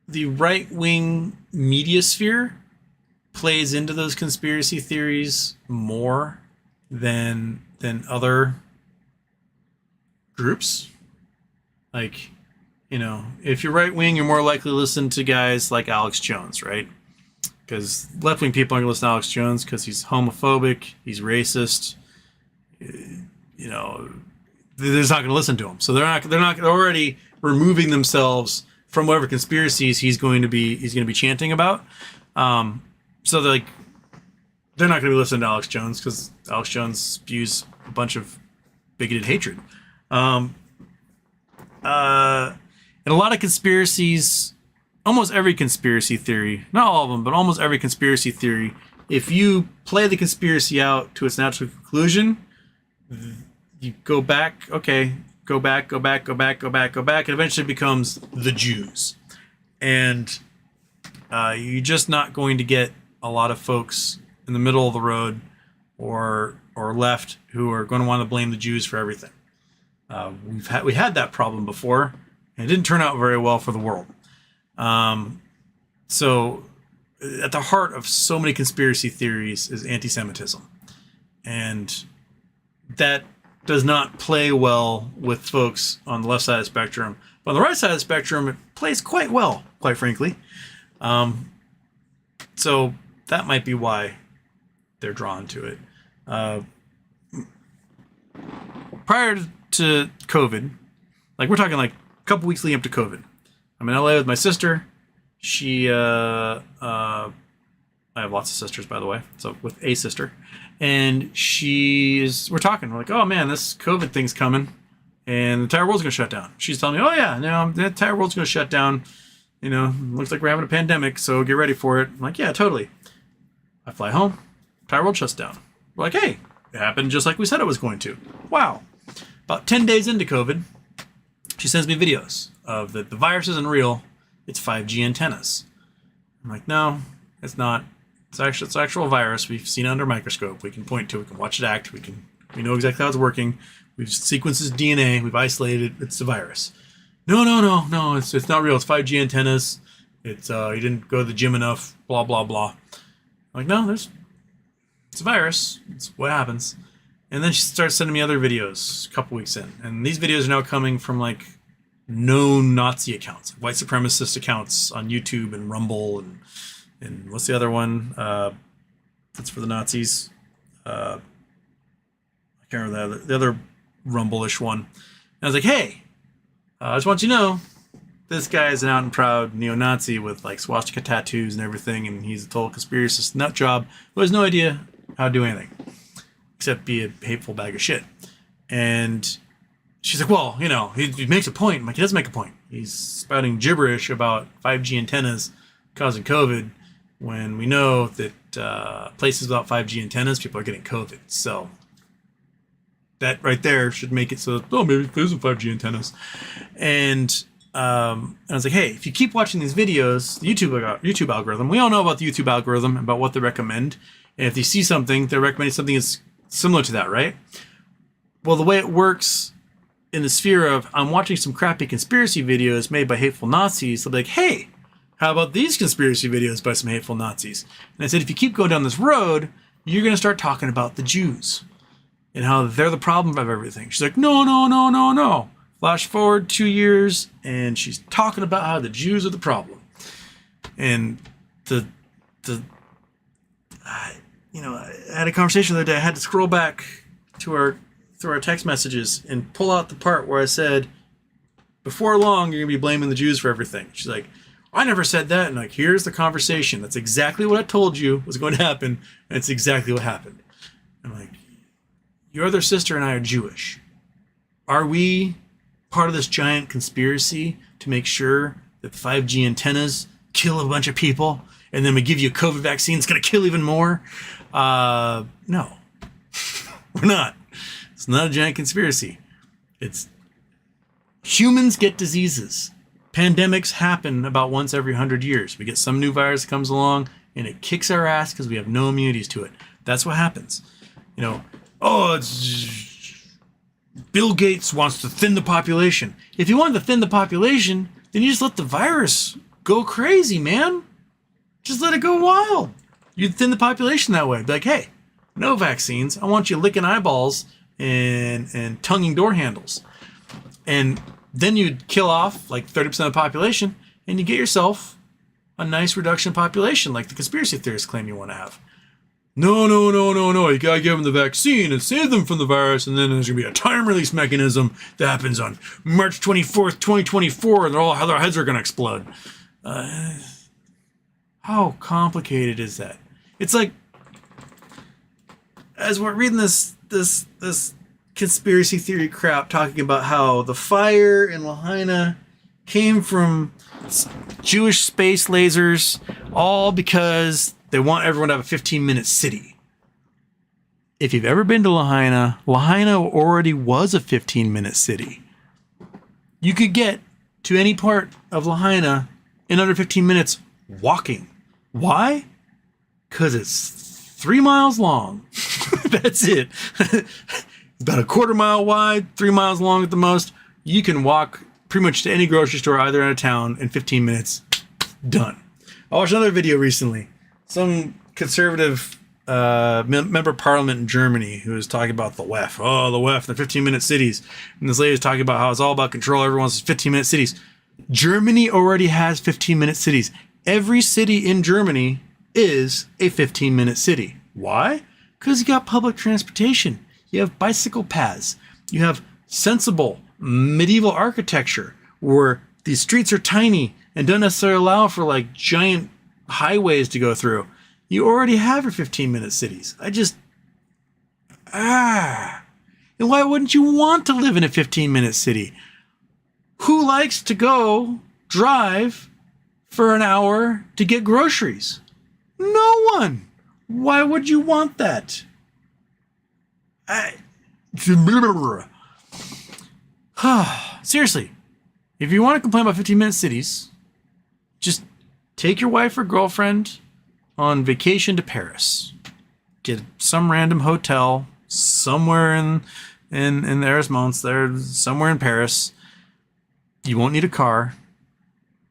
[SPEAKER 1] the right wing media sphere plays into those conspiracy theories more than other groups. Like, you know, if you're right wing, you're more likely to listen to guys like Alex Jones, right? Because left wing people aren't going to listen to Alex Jones because he's homophobic, he's racist. You know, they're just not going to listen to him. So they're already removing themselves from whatever conspiracies he's going to be chanting about. So they're not going to be listening to Alex Jones because Alex Jones spews a bunch of bigoted hatred. And a lot of conspiracies, almost every conspiracy theory, not all of them, but almost every conspiracy theory, if you play the conspiracy out to its natural conclusion, you go back, and eventually it becomes the Jews. And you're just not going to get a lot of folks in the middle of the road or left who are going to want to blame the Jews for everything. We had that problem before, and it didn't turn out very well for the world. So at the heart of so many conspiracy theories is anti-Semitism. And that does not play well with folks on the left side of the spectrum. But on the right side of the spectrum, it plays quite well, quite frankly. So that might be why they're drawn to it. Prior to COVID, like we're talking like a couple weeks leading up to COVID, I'm in LA with my sister. I have lots of sisters, by the way, so with a sister, and we're talking, we're like, oh man, this COVID thing's coming and the entire world's gonna shut down. She's telling me, oh yeah, no, the entire world's gonna shut down, you know, looks like we're having a pandemic, so get ready for it. I'm like, yeah, totally. I fly home, entire world shuts down. We're like, hey, it happened just like we said it was going to. Wow. About 10 days into COVID, she sends me videos of the virus isn't real, it's 5G antennas. I'm like, no, it's not. It's actual virus. We've seen it under a microscope. We can point to it. We can watch it act. We know exactly how it's working. We've sequenced its DNA. We've isolated it. It's a virus. No. It's not real. It's 5G antennas. It's you didn't go to the gym enough. Blah blah blah. I'm like, no, it's a virus. It's what happens. And then she starts sending me other videos a couple weeks in, and these videos are now coming from like known Nazi accounts, white supremacist accounts on YouTube and Rumble and what's the other one? That's for the Nazis. I can't remember the other Rumble-ish one. And I was like, hey, I just want you to know, this guy is an out and proud neo-Nazi with like swastika tattoos and everything, and he's a total conspiracist nut job who has no idea how to do anything except be a hateful bag of shit. And she's like, well, you know, he makes a point. I'm like, he doesn't make a point. He's spouting gibberish about 5G antennas causing COVID, when we know that places without 5G antennas, people are getting COVID. So that right there should make it so that, oh, maybe there's some 5G antennas. And I was like, hey, if you keep watching these videos, the YouTube algorithm, we all know about the YouTube algorithm, about what they recommend. And if they see something, they're recommending something that's similar to that, right? Well, the way it works in the sphere of I'm watching some crappy conspiracy videos made by hateful Nazis, they'll be like, hey, how about these conspiracy videos by some hateful Nazis? And I said, if you keep going down this road, you're going to start talking about the Jews and how they're the problem of everything. She's like, no. Flash forward 2 years, and she's talking about how the Jews are the problem. And I had a conversation the other day. I had to scroll back through our text messages and pull out the part where I said, before long, you're going to be blaming the Jews for everything. She's like, I never said that. And like, here's the conversation. That's exactly what I told you was going to happen. And it's exactly what happened. I'm like, your other sister and I are Jewish. Are we part of this giant conspiracy to make sure that 5G antennas kill a bunch of people and then we give you a COVID vaccine that's going to kill even more? No, we're not. It's not a giant conspiracy. It's humans get diseases. Pandemics happen about once every 100 years. We get some new virus that comes along and it kicks our ass because we have no immunities to it. That's what happens. It's Bill Gates wants to thin the population. If you wanted to thin the population, then you just let the virus go crazy, man. Just let it go wild. You'd thin the population that way. Be like, hey, no vaccines. I want you licking eyeballs and tonguing door handles. And then you'd kill off like 30% of the population and you get yourself a nice reduction in population like the conspiracy theorists claim you want to have. No. You got to give them the vaccine and save them from the virus. And then there's going to be a time release mechanism that happens on March 24th, 2024. And their heads are going to explode. How complicated is that? It's like, as we're reading this conspiracy theory crap talking about how the fire in Lahaina came from Jewish space lasers, all because they want everyone to have a 15-minute city. If you've ever been to Lahaina, Lahaina already was a 15-minute city. You could get to any part of Lahaina in under 15 minutes walking. Why? Because it's 3 miles long. That's it. About a quarter mile wide, 3 miles long at the most. You can walk pretty much to any grocery store either in a town in 15 minutes. Done. I watched another video recently. Some conservative member of parliament in Germany who was talking about the WEF. Oh, the WEF, the 15-minute cities. And this lady was talking about how it's all about control. Everyone wants 15-minute cities. Germany already has 15-minute cities. Every city in Germany is a 15-minute city. Why? Because you got public transportation. You have bicycle paths. You have sensible medieval architecture where these streets are tiny and don't necessarily allow for like giant highways to go through. You already have your 15-minute cities. And why wouldn't you want to live in a 15-minute city? Who likes to go drive for an hour to get groceries? No one. Why would you want that? Seriously, if you want to complain about 15-minute cities, just take your wife or girlfriend on vacation to Paris. Get some random hotel somewhere in the Erasmus there, somewhere in Paris. You won't need a car.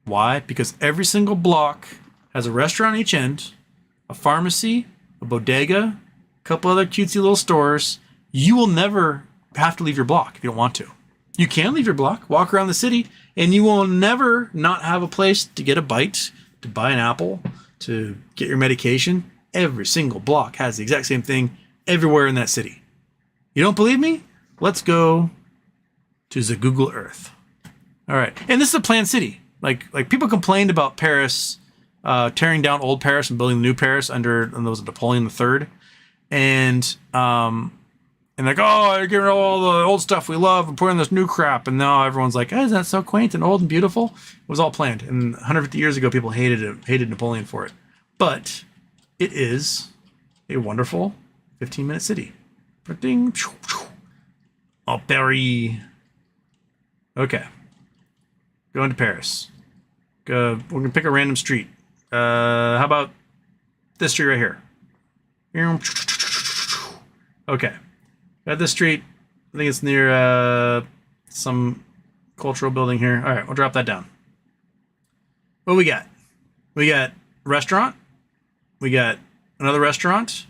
[SPEAKER 1] Why? Because every single block has a restaurant on each end, a pharmacy, a bodega, a couple other cutesy little stores. You will never have to leave your block if you don't want to. You can leave your block, walk around the city, and you will never not have a place to get a bite, to buy an apple, to get your medication. Every single block has the exact same thing everywhere in that city. You don't believe me? Let's go to the Google Earth. All right. And this is a planned city. Like people complained about Paris, tearing down old Paris and building the new Paris under those Napoleon III. And like, oh, you're getting rid of all the old stuff we love and putting in this new crap. And now everyone's like, oh, isn't that so quaint and old and beautiful? It was all planned. And 150 years ago, people hated Napoleon for it. But it is a wonderful 15-minute city. Oh, Paris. Okay. Going to Paris. We're going to pick a random street. How about this street right here? Okay. Got this street. I think it's near some cultural building here. All right, we'll drop that down. What we got? We got restaurant. We got another restaurant.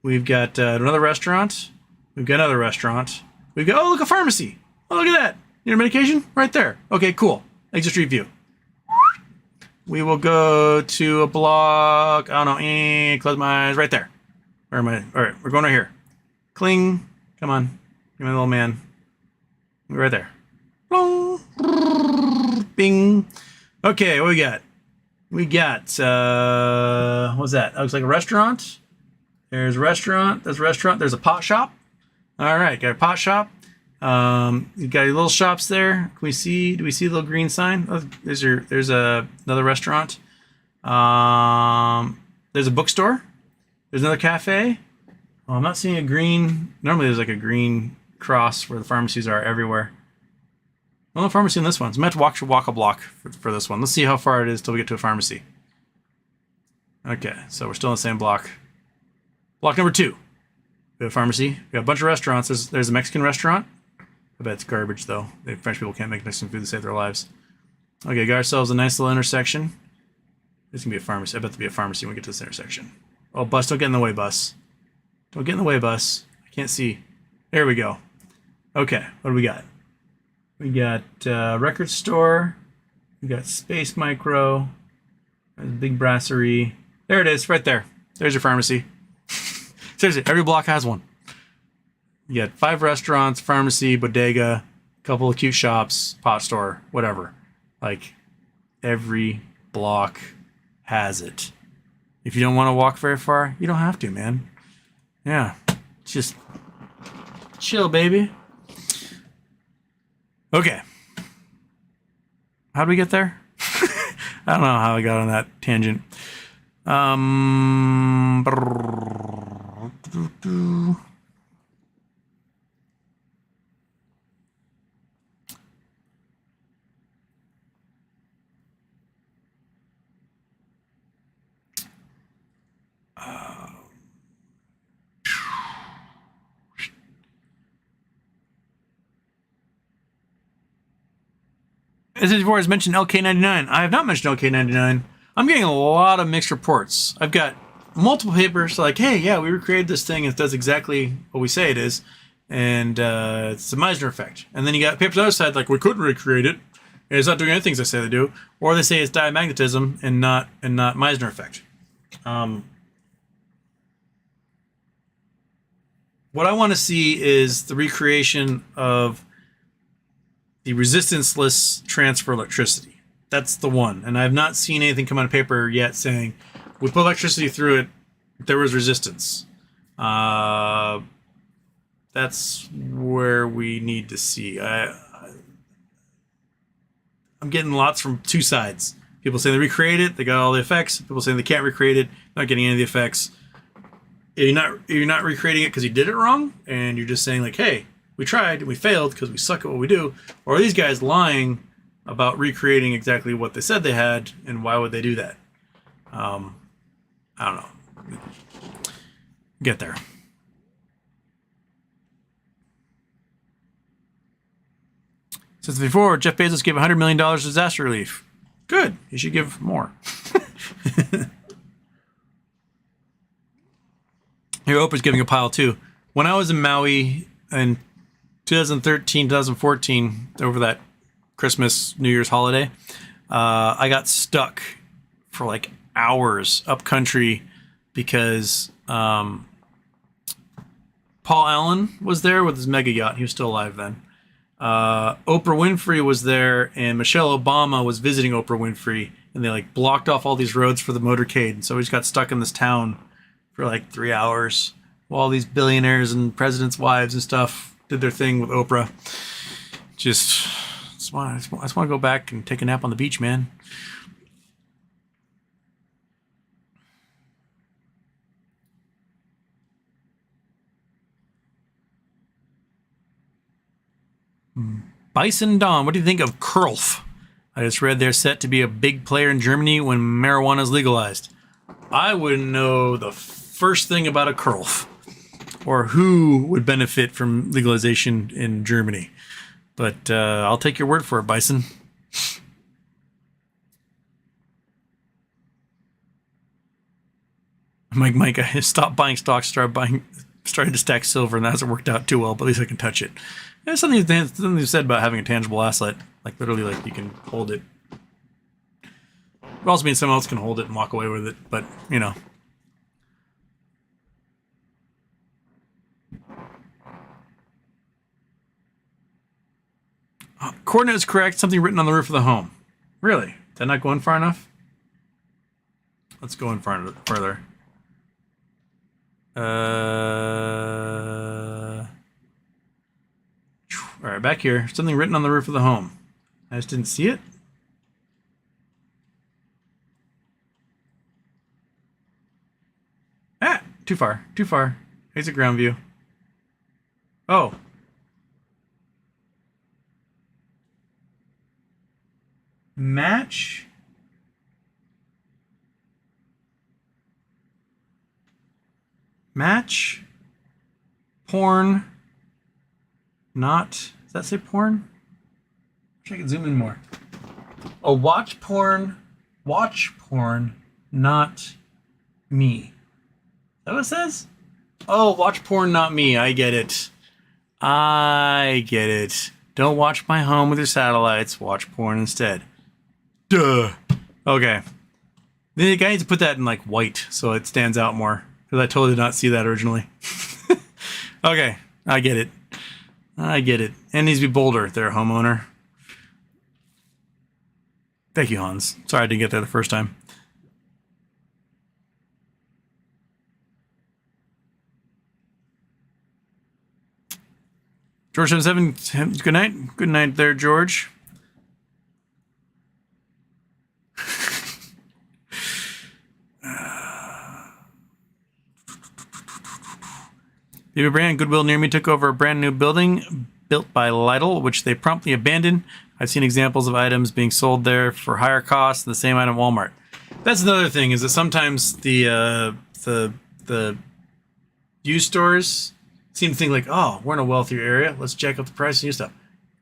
[SPEAKER 1] We've got another restaurant. We've got another restaurant. We've got, oh, look, a pharmacy. Oh, look at that. Need a medication? Right there. Okay, cool. Exit Street View. We will go to a block. I don't know. Close my eyes. Right there. Where am I? All right, we're going right here. Cling. Come on. Give me a little man. Right there. Bing. Okay, what we got? We got, what's that? That looks like a restaurant. There's a restaurant. There's a restaurant. There's a pot shop. All right, got a pot shop. You got your little shops there. Can we see? Do we see the little green sign? Oh, there's another restaurant. There's a bookstore. There's another cafe. Oh, I'm not seeing a green. Normally there's like a green cross where the pharmacies are everywhere. Well, no pharmacy in this one. So I'm going to have to walk a block for this one. Let's see how far it is till we get to a pharmacy. Okay, so we're still in the same block. Block number 2. We have a pharmacy. We have a bunch of restaurants. There's a Mexican restaurant. I bet it's garbage, though. The French people can't make Mexican food to save their lives. Okay, got ourselves a nice little intersection. There's going to be a pharmacy. I bet there'll be a pharmacy when we get to this intersection. Oh, bus, don't get in the way, bus. Don't get in the way, bus. I can't see. There we go. Okay, what do we got? We got record store. We got Space Micro. There's a big brasserie. There it is, right there. There's your pharmacy. Seriously, every block has one. You got 5 restaurants, pharmacy, bodega, a couple of cute shops, pot store, whatever. Like, every block has it. If you don't want to walk very far, you don't have to, man. Yeah, just chill, baby. Okay. How did we get there? I don't know how I got on that tangent. As before, as mentioned, LK99. I have not mentioned LK99. I'm getting a lot of mixed reports. I've got multiple papers like, hey, yeah, we recreated this thing. It does exactly what we say it is. And it's the Meissner effect. And then you got papers on the other side like, we couldn't recreate it. It's not doing anything as I say they do. Or they say it's diamagnetism and not Meissner effect. What I want to see is the recreation of the resistance-less transfer electricity. That's the one. And I have not seen anything come out of paper yet saying, we put electricity through it, there was resistance. That's where we need to see. I'm getting lots from 2 sides. People saying they recreate it, they got all the effects. People saying they can't recreate it, not getting any of the effects. You're not recreating it because you did it wrong, and you're just saying like, hey, we tried and we failed because we suck at what we do. Or are these guys lying about recreating exactly what they said they had, and why would they do that? I don't know. Get there. Since before, Jeff Bezos gave $100 million to disaster relief. Good. He should give more. Here, Oprah's giving a pile too. When I was in Maui in 2013, 2014, over that Christmas, New Year's holiday, I got stuck for like hours up country because Paul Allen was there with his mega yacht. He was still alive then. Oprah Winfrey was there, and Michelle Obama was visiting Oprah Winfrey, and they like blocked off all these roads for the motorcade. And so we just got stuck in this town for like 3 hours while all these billionaires and presidents' wives and stuff did their thing with Oprah. I just want to go back and take a nap on the beach, man. Bison Dawn, what do you think of Kurlf? I just read they're set to be a big player in Germany when marijuana is legalized. I wouldn't know the first thing about a Kurlf or who would benefit from legalization in Germany. But I'll take your word for it, Bison. Mike, I stopped buying stocks, started to stack silver, and that hasn't worked out too well, but at least I can touch it. There's something you said about having a tangible asset. Like, literally, like, you can hold it. It also means someone else can hold it and walk away with it, but, you know. Coordinate is correct. Something written on the roof of the home. Really? Is that not going far enough? Let's go in further. All right, back here. Something written on the roof of the home. I just didn't see it. Ah, too far. Here's a ground view. Oh. Match porn not, does that say porn? Wish I could zoom in more. Oh, watch porn not me. Is that what it says? Oh, watch porn not me. I get it. Don't watch my home with your satellites. Watch porn instead. Duh. Okay. The guy needs to put that in like white so it stands out more. Because I totally did not see that originally. Okay. I get it. And needs to be bolder there, homeowner. Thank you, Hans. Sorry I didn't get there the first time. George 77, good night. Good night there, George. The brand Goodwill near me took over a brand new building built by Lidl, which they promptly abandoned. I've seen examples of items being sold there for higher costs than the same item at Walmart. That's another thing, is that sometimes the used stores seem to think like, oh, we're in a wealthier area, let's jack up the price of used stuff.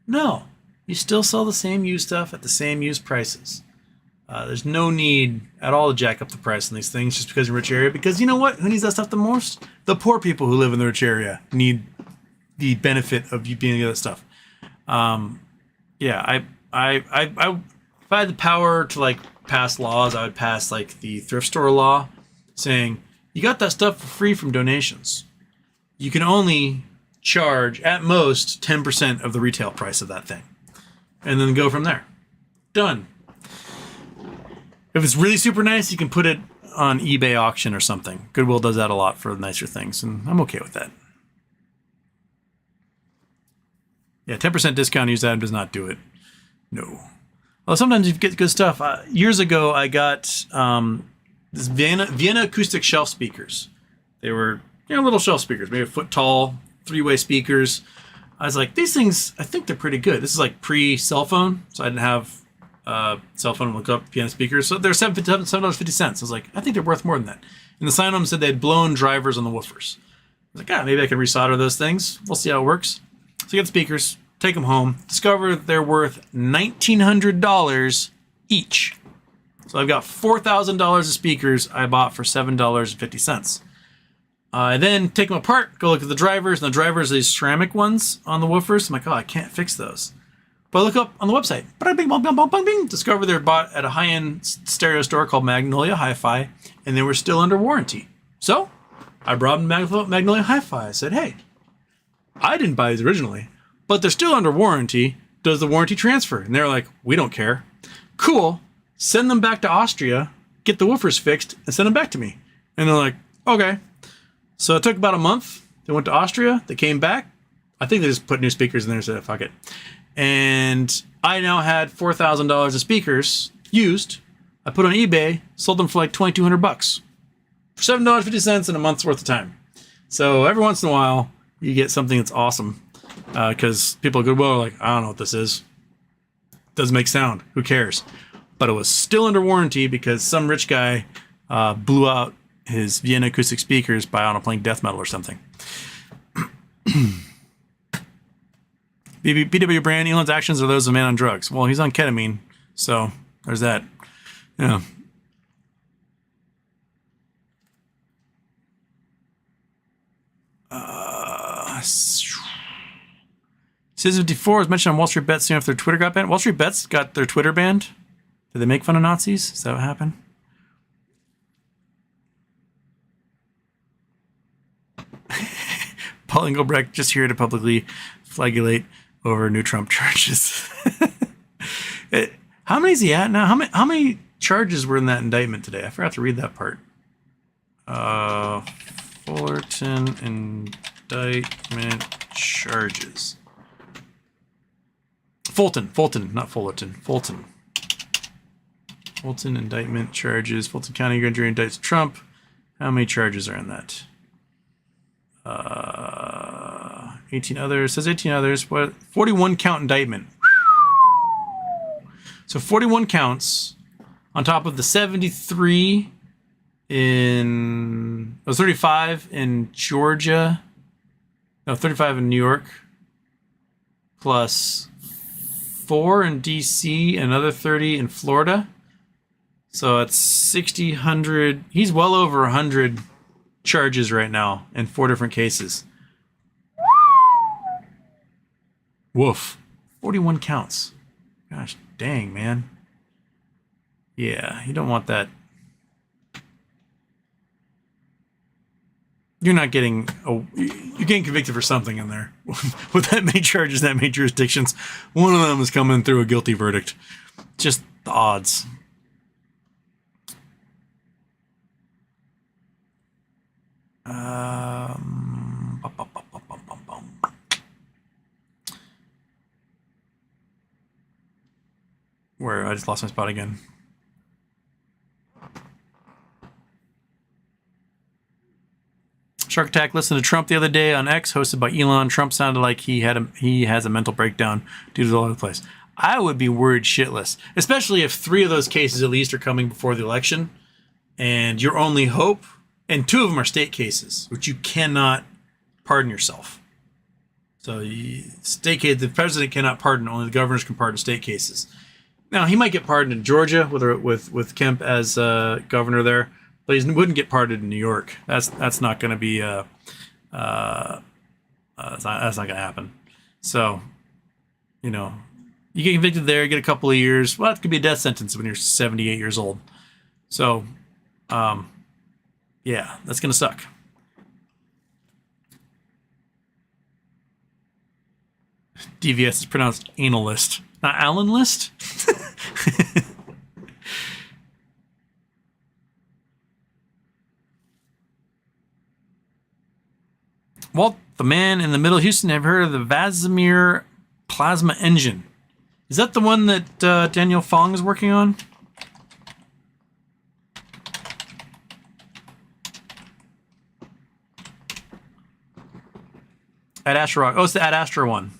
[SPEAKER 1] No, you still sell the same used stuff at the same used prices. There's no need at all to jack up the price on these things just because you're in a rich area. Because you know what? Who needs that stuff the most? The poor people who live in the rich area need the benefit of you being that stuff. Yeah, if I had the power to like pass laws, I would pass like the thrift store law saying you got that stuff for free from donations. You can only charge at most 10% of the retail price of that thing, and then go from there. Done. If it's really super nice, you can put it on eBay auction or something. Goodwill does that a lot for nicer things, and I'm okay with that. Yeah, 10% discount used item does not do it. No. Well, sometimes you get good stuff. Years ago, I got this Vienna acoustic shelf speakers. They were little shelf speakers, maybe a foot tall, 3-way speakers. I was like, these things, I think they're pretty good. This is like pre-cell phone, so I didn't have cell phone to look up piano speakers. So they're $7.50. I was like, I think they're worth more than that. And the sign on them said they had blown drivers on the woofers. I was like, maybe I can resolder those things. We'll see how it works. So you get the speakers, take them home, discover they're worth $1,900 each. So I've got $4,000 of speakers I bought for $7.50. I then take them apart, go look at the drivers, and the drivers are these ceramic ones on the woofers. I'm like, I can't fix those. But I look up on the website, discover they're bought at a high-end stereo store called Magnolia Hi-Fi, and they were still under warranty. So I brought them to Magnolia Hi-Fi. I said, hey, I didn't buy these originally, but they're still under warranty. Does the warranty transfer? And they're like, we don't care. Cool. Send them back to Austria, get the woofers fixed, and send them back to me. And they're like, okay. So it took about a month. They went to Austria. They came back. I think they just put new speakers in there and said, fuck it. And I now had $4,000 of speakers used. I put on eBay, sold them for like $2,200 for $7.50 in a month's worth of time. So every once in a while, you get something that's awesome. because people at Goodwill are like, I don't know what this is. Doesn't make sound. Who cares? But it was still under warranty because some rich guy blew out his Vienna acoustic speakers by, I don't know, playing death metal or something. BW Brand, Elon's actions are those of a man on drugs. Well, he's on ketamine, so there's that. Yeah. Citizen 54 was mentioned on Wall Street Bets soon after their Twitter got banned. Wall Street Bets got their Twitter banned. Did they make fun of Nazis? Is that what happened? Paul Engelbrecht just here to publicly flagellate over new Trump charges. How many is he at now? How many charges were in that indictment today? I forgot to read that part. Fullerton indictment charges. Fulton, not Fullerton. Fulton indictment charges. Fulton County Grand Jury indicts Trump. How many charges are in that? 18 others. Says 18 others. What? 41 count indictment. So 41 counts on top of the 73 in... Oh, 35 in Georgia. No, 35 in New York. Plus 4 in D.C. and another 30 in Florida. So it's 60, 100. He's well over 100 charges right now in 4 different cases. Woof. 41 counts. Gosh dang, man. Yeah, you don't want that. You're not getting... you're getting convicted for something in there. With that many charges, that many jurisdictions, one of them is coming through a guilty verdict. Just the odds. Where I just lost my spot again. Shark Attack listened to Trump the other day on X, hosted by Elon. Trump sounded like he has a mental breakdown due to the all over the place. I would be worried shitless, especially if 3 of those cases at least are coming before the election, and your only hope, and 2 of them are state cases, which you cannot pardon yourself. So state case, the president cannot pardon; only the governors can pardon state cases. Now he might get pardoned in Georgia with Kemp as governor there. But he wouldn't get pardoned in New York. That's not going to be that's not going to happen. So, you get convicted there, get a couple of years. Well, that could be a death sentence when you're 78 years old. So, yeah, that's going to suck. DVS is pronounced analyst, not Allen list. Walt, the man in the middle of Houston, have heard of the Vasimir plasma engine? Is that the one that Daniel Fong is working on? Ad Astra Rock. Oh, it's the Ad Astra one.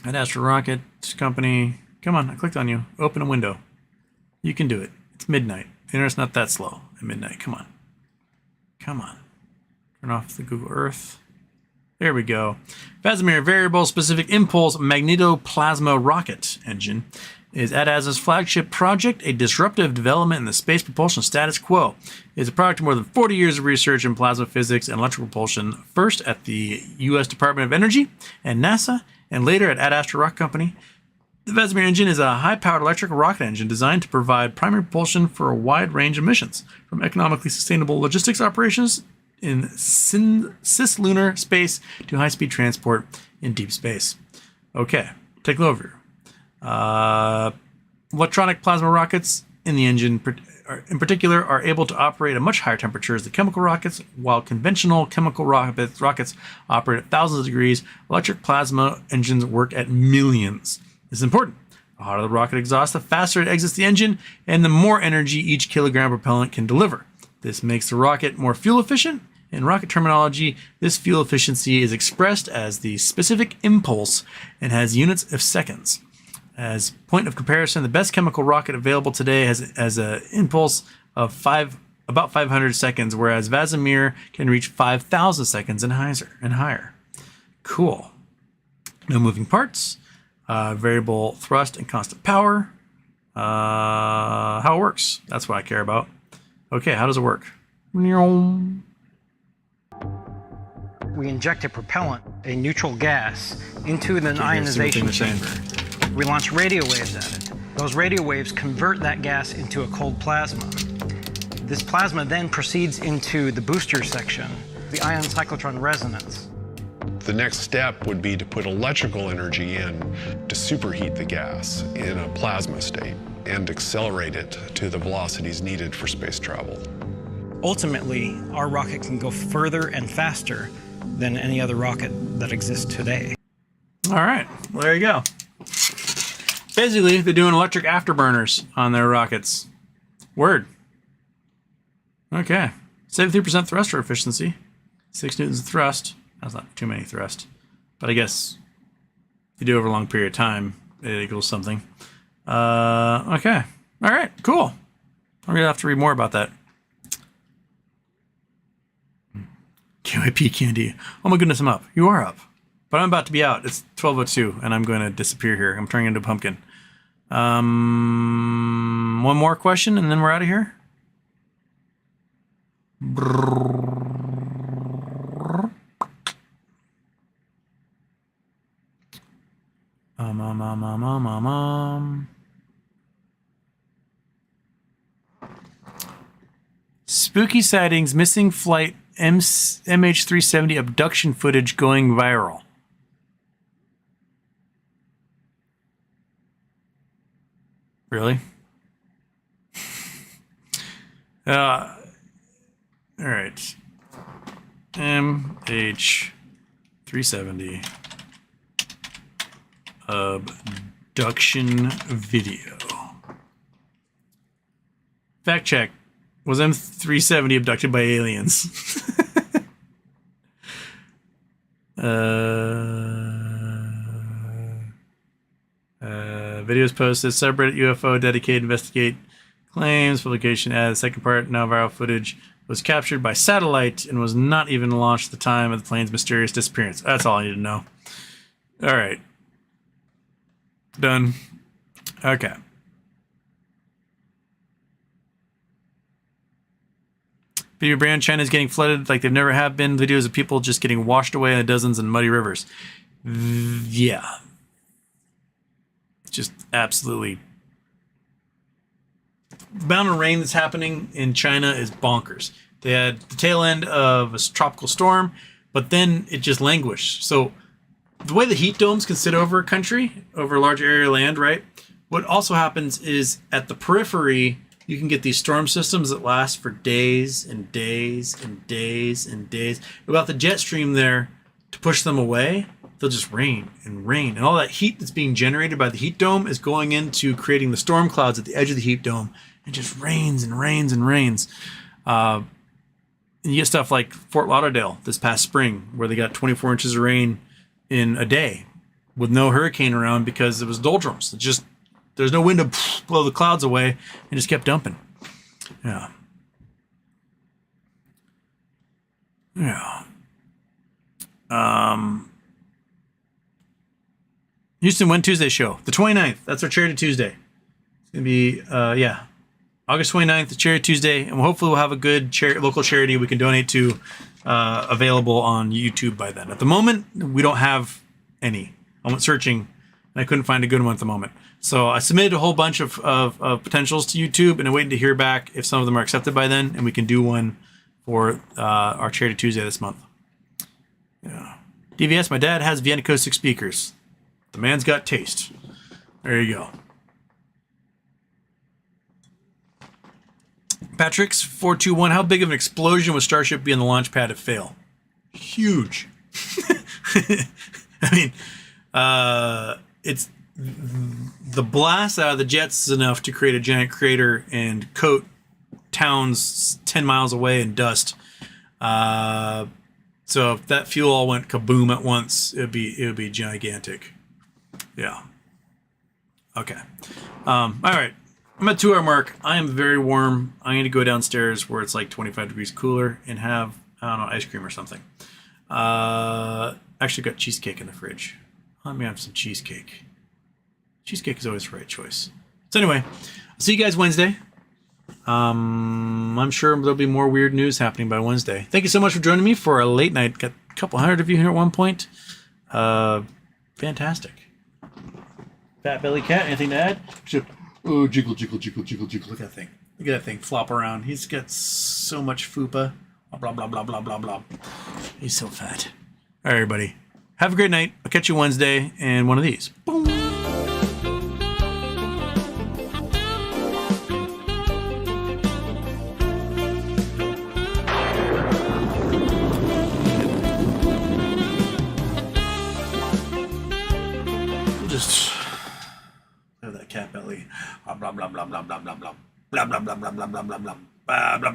[SPEAKER 1] Ad Astra Rocket Company. Come on, I clicked on you. Open a window. You can do it. It's midnight. The internet's not that slow at midnight. Come on. Come on. Turn off the Google Earth. There we go. Vasimir Variable Specific Impulse Magnetoplasma Rocket Engine is Ad Astra's flagship project, a disruptive development in the space propulsion status quo. It is a product of more than 40 years of research in plasma physics and electrical propulsion, first at the U.S. Department of Energy and NASA, and later at Ad Astra Rocket Company. The Vasimir engine is a high-powered electric rocket engine designed to provide primary propulsion for a wide range of missions, from economically sustainable logistics operations in cislunar space to high-speed transport in deep space. Okay, take an overview. Electronic plasma rockets in the engine, in particular, are able to operate at much higher temperatures than chemical rockets, while conventional chemical rockets operate at thousands of degrees. Electric plasma engines work at millions. This is important. The hotter the rocket exhaust, the faster it exits the engine, and the more energy each kilogram of propellant can deliver. This makes the rocket more fuel efficient In rocket terminology, this fuel efficiency is expressed as the specific impulse and has units of seconds. As point of comparison, the best chemical rocket available today has an impulse of about 500 seconds, whereas Vasimir can reach 5,000 seconds and higher. Cool. No moving parts, variable thrust and constant power. How it works, that's what I care about. Okay, how does it work?
[SPEAKER 2] We inject a propellant, a neutral gas, into the ionization chamber. We launch radio waves at it. Those radio waves convert that gas into a cold plasma. This plasma then proceeds into the booster section, the ion cyclotron resonance.
[SPEAKER 3] The next step would be to put electrical energy in to superheat the gas in a plasma state and accelerate it to the velocities needed for space travel.
[SPEAKER 2] Ultimately, our rocket can go further and faster than any other rocket that exists today.
[SPEAKER 1] All right, well, there you go. Basically, they're doing electric afterburners on their rockets. Word. Okay. 73% thruster efficiency. 6 newtons of thrust. That's not too many thrust. But I guess if you do it over a long period of time, it equals something. Okay. All right, cool. I'm going to have to read more about that. QIP Candy. Oh my goodness, I'm up. You are up. But I'm about to be out. It's 12:02, and I'm going to disappear here. I'm turning into a pumpkin. One more question, and then we're out of here. Spooky sightings, missing flight, MH370 abduction footage going viral. Really? All right. MH370 abduction video. Fact check. Was M370 abducted by aliens? Videos posted. Subreddit UFO dedicated investigate claims. Publication added. Second part. Now viral footage was captured by satellite and was not even launched at the time of the plane's mysterious disappearance. That's all I need to know. All right. Done. Okay. Video brand China is getting flooded like they've never have been. Videos of people just getting washed away in the dozens and muddy rivers. Yeah. Just absolutely. The amount of rain that's happening in China is bonkers. They had the tail end of a tropical storm, but then it just languished. So the way the heat domes can sit over a country, over a large area of land, right? What also happens is at the periphery, you can get these storm systems that last for days and days and days and days. Without the jet stream there to push them away, they'll just rain and rain. And all that heat that's being generated by the heat dome is going into creating the storm clouds at the edge of the heat dome. It just rains and rains and rains. And you get stuff like Fort Lauderdale this past spring, where they got 24 inches of rain in a day with no hurricane around because it was doldrums. It just, there's no wind to blow the clouds away, and just kept dumping. Yeah. Yeah. Houston, when Tuesday show? The 29th. That's our Charity Tuesday. It's going to be, August 29th, the Charity Tuesday, and hopefully we'll have a good local charity we can donate to available on YouTube by then. At the moment, we don't have any. I went searching, and I couldn't find a good one at the moment. So I submitted a whole bunch of potentials to YouTube, and I'm waiting to hear back if some of them are accepted by then, and we can do one for our Charity Tuesday this month. Yeah. DVS, my dad has Vienna Acoustic speakers. The man's got taste. There you go. Patrick's 421. How big of an explosion would Starship be on the launch pad if fail? Huge. I mean, it's the blast out of the jets is enough to create a giant crater and coat towns 10 miles away in dust. So if that fuel all went kaboom at once, it would be gigantic. Yeah. Okay. All right. I'm at 2-hour mark. I am very warm. I'm going to go downstairs where it's like 25 degrees cooler and have, I don't know, ice cream or something. Actually got cheesecake in the fridge. Let me have some cheesecake. Cheesecake is always the right choice. So anyway, I'll see you guys Wednesday. I'm sure there'll be more weird news happening by Wednesday. Thank you so much for joining me for a late night. Got a couple hundred of you here at one point. Fantastic. Fat belly cat, anything to add? Oh, jiggle, jiggle, jiggle, jiggle, jiggle. Look at that thing. Look at that thing flop around. He's got so much fupa. Blah, blah, blah, blah, blah, blah. He's so fat. All right, everybody. Have a great night. I'll catch you Wednesday and one of these. Boom. Just have that cat belly. Blah blah blah blah blah blah blah blah blah blah blah blah blah blah blah blah blah blah blah.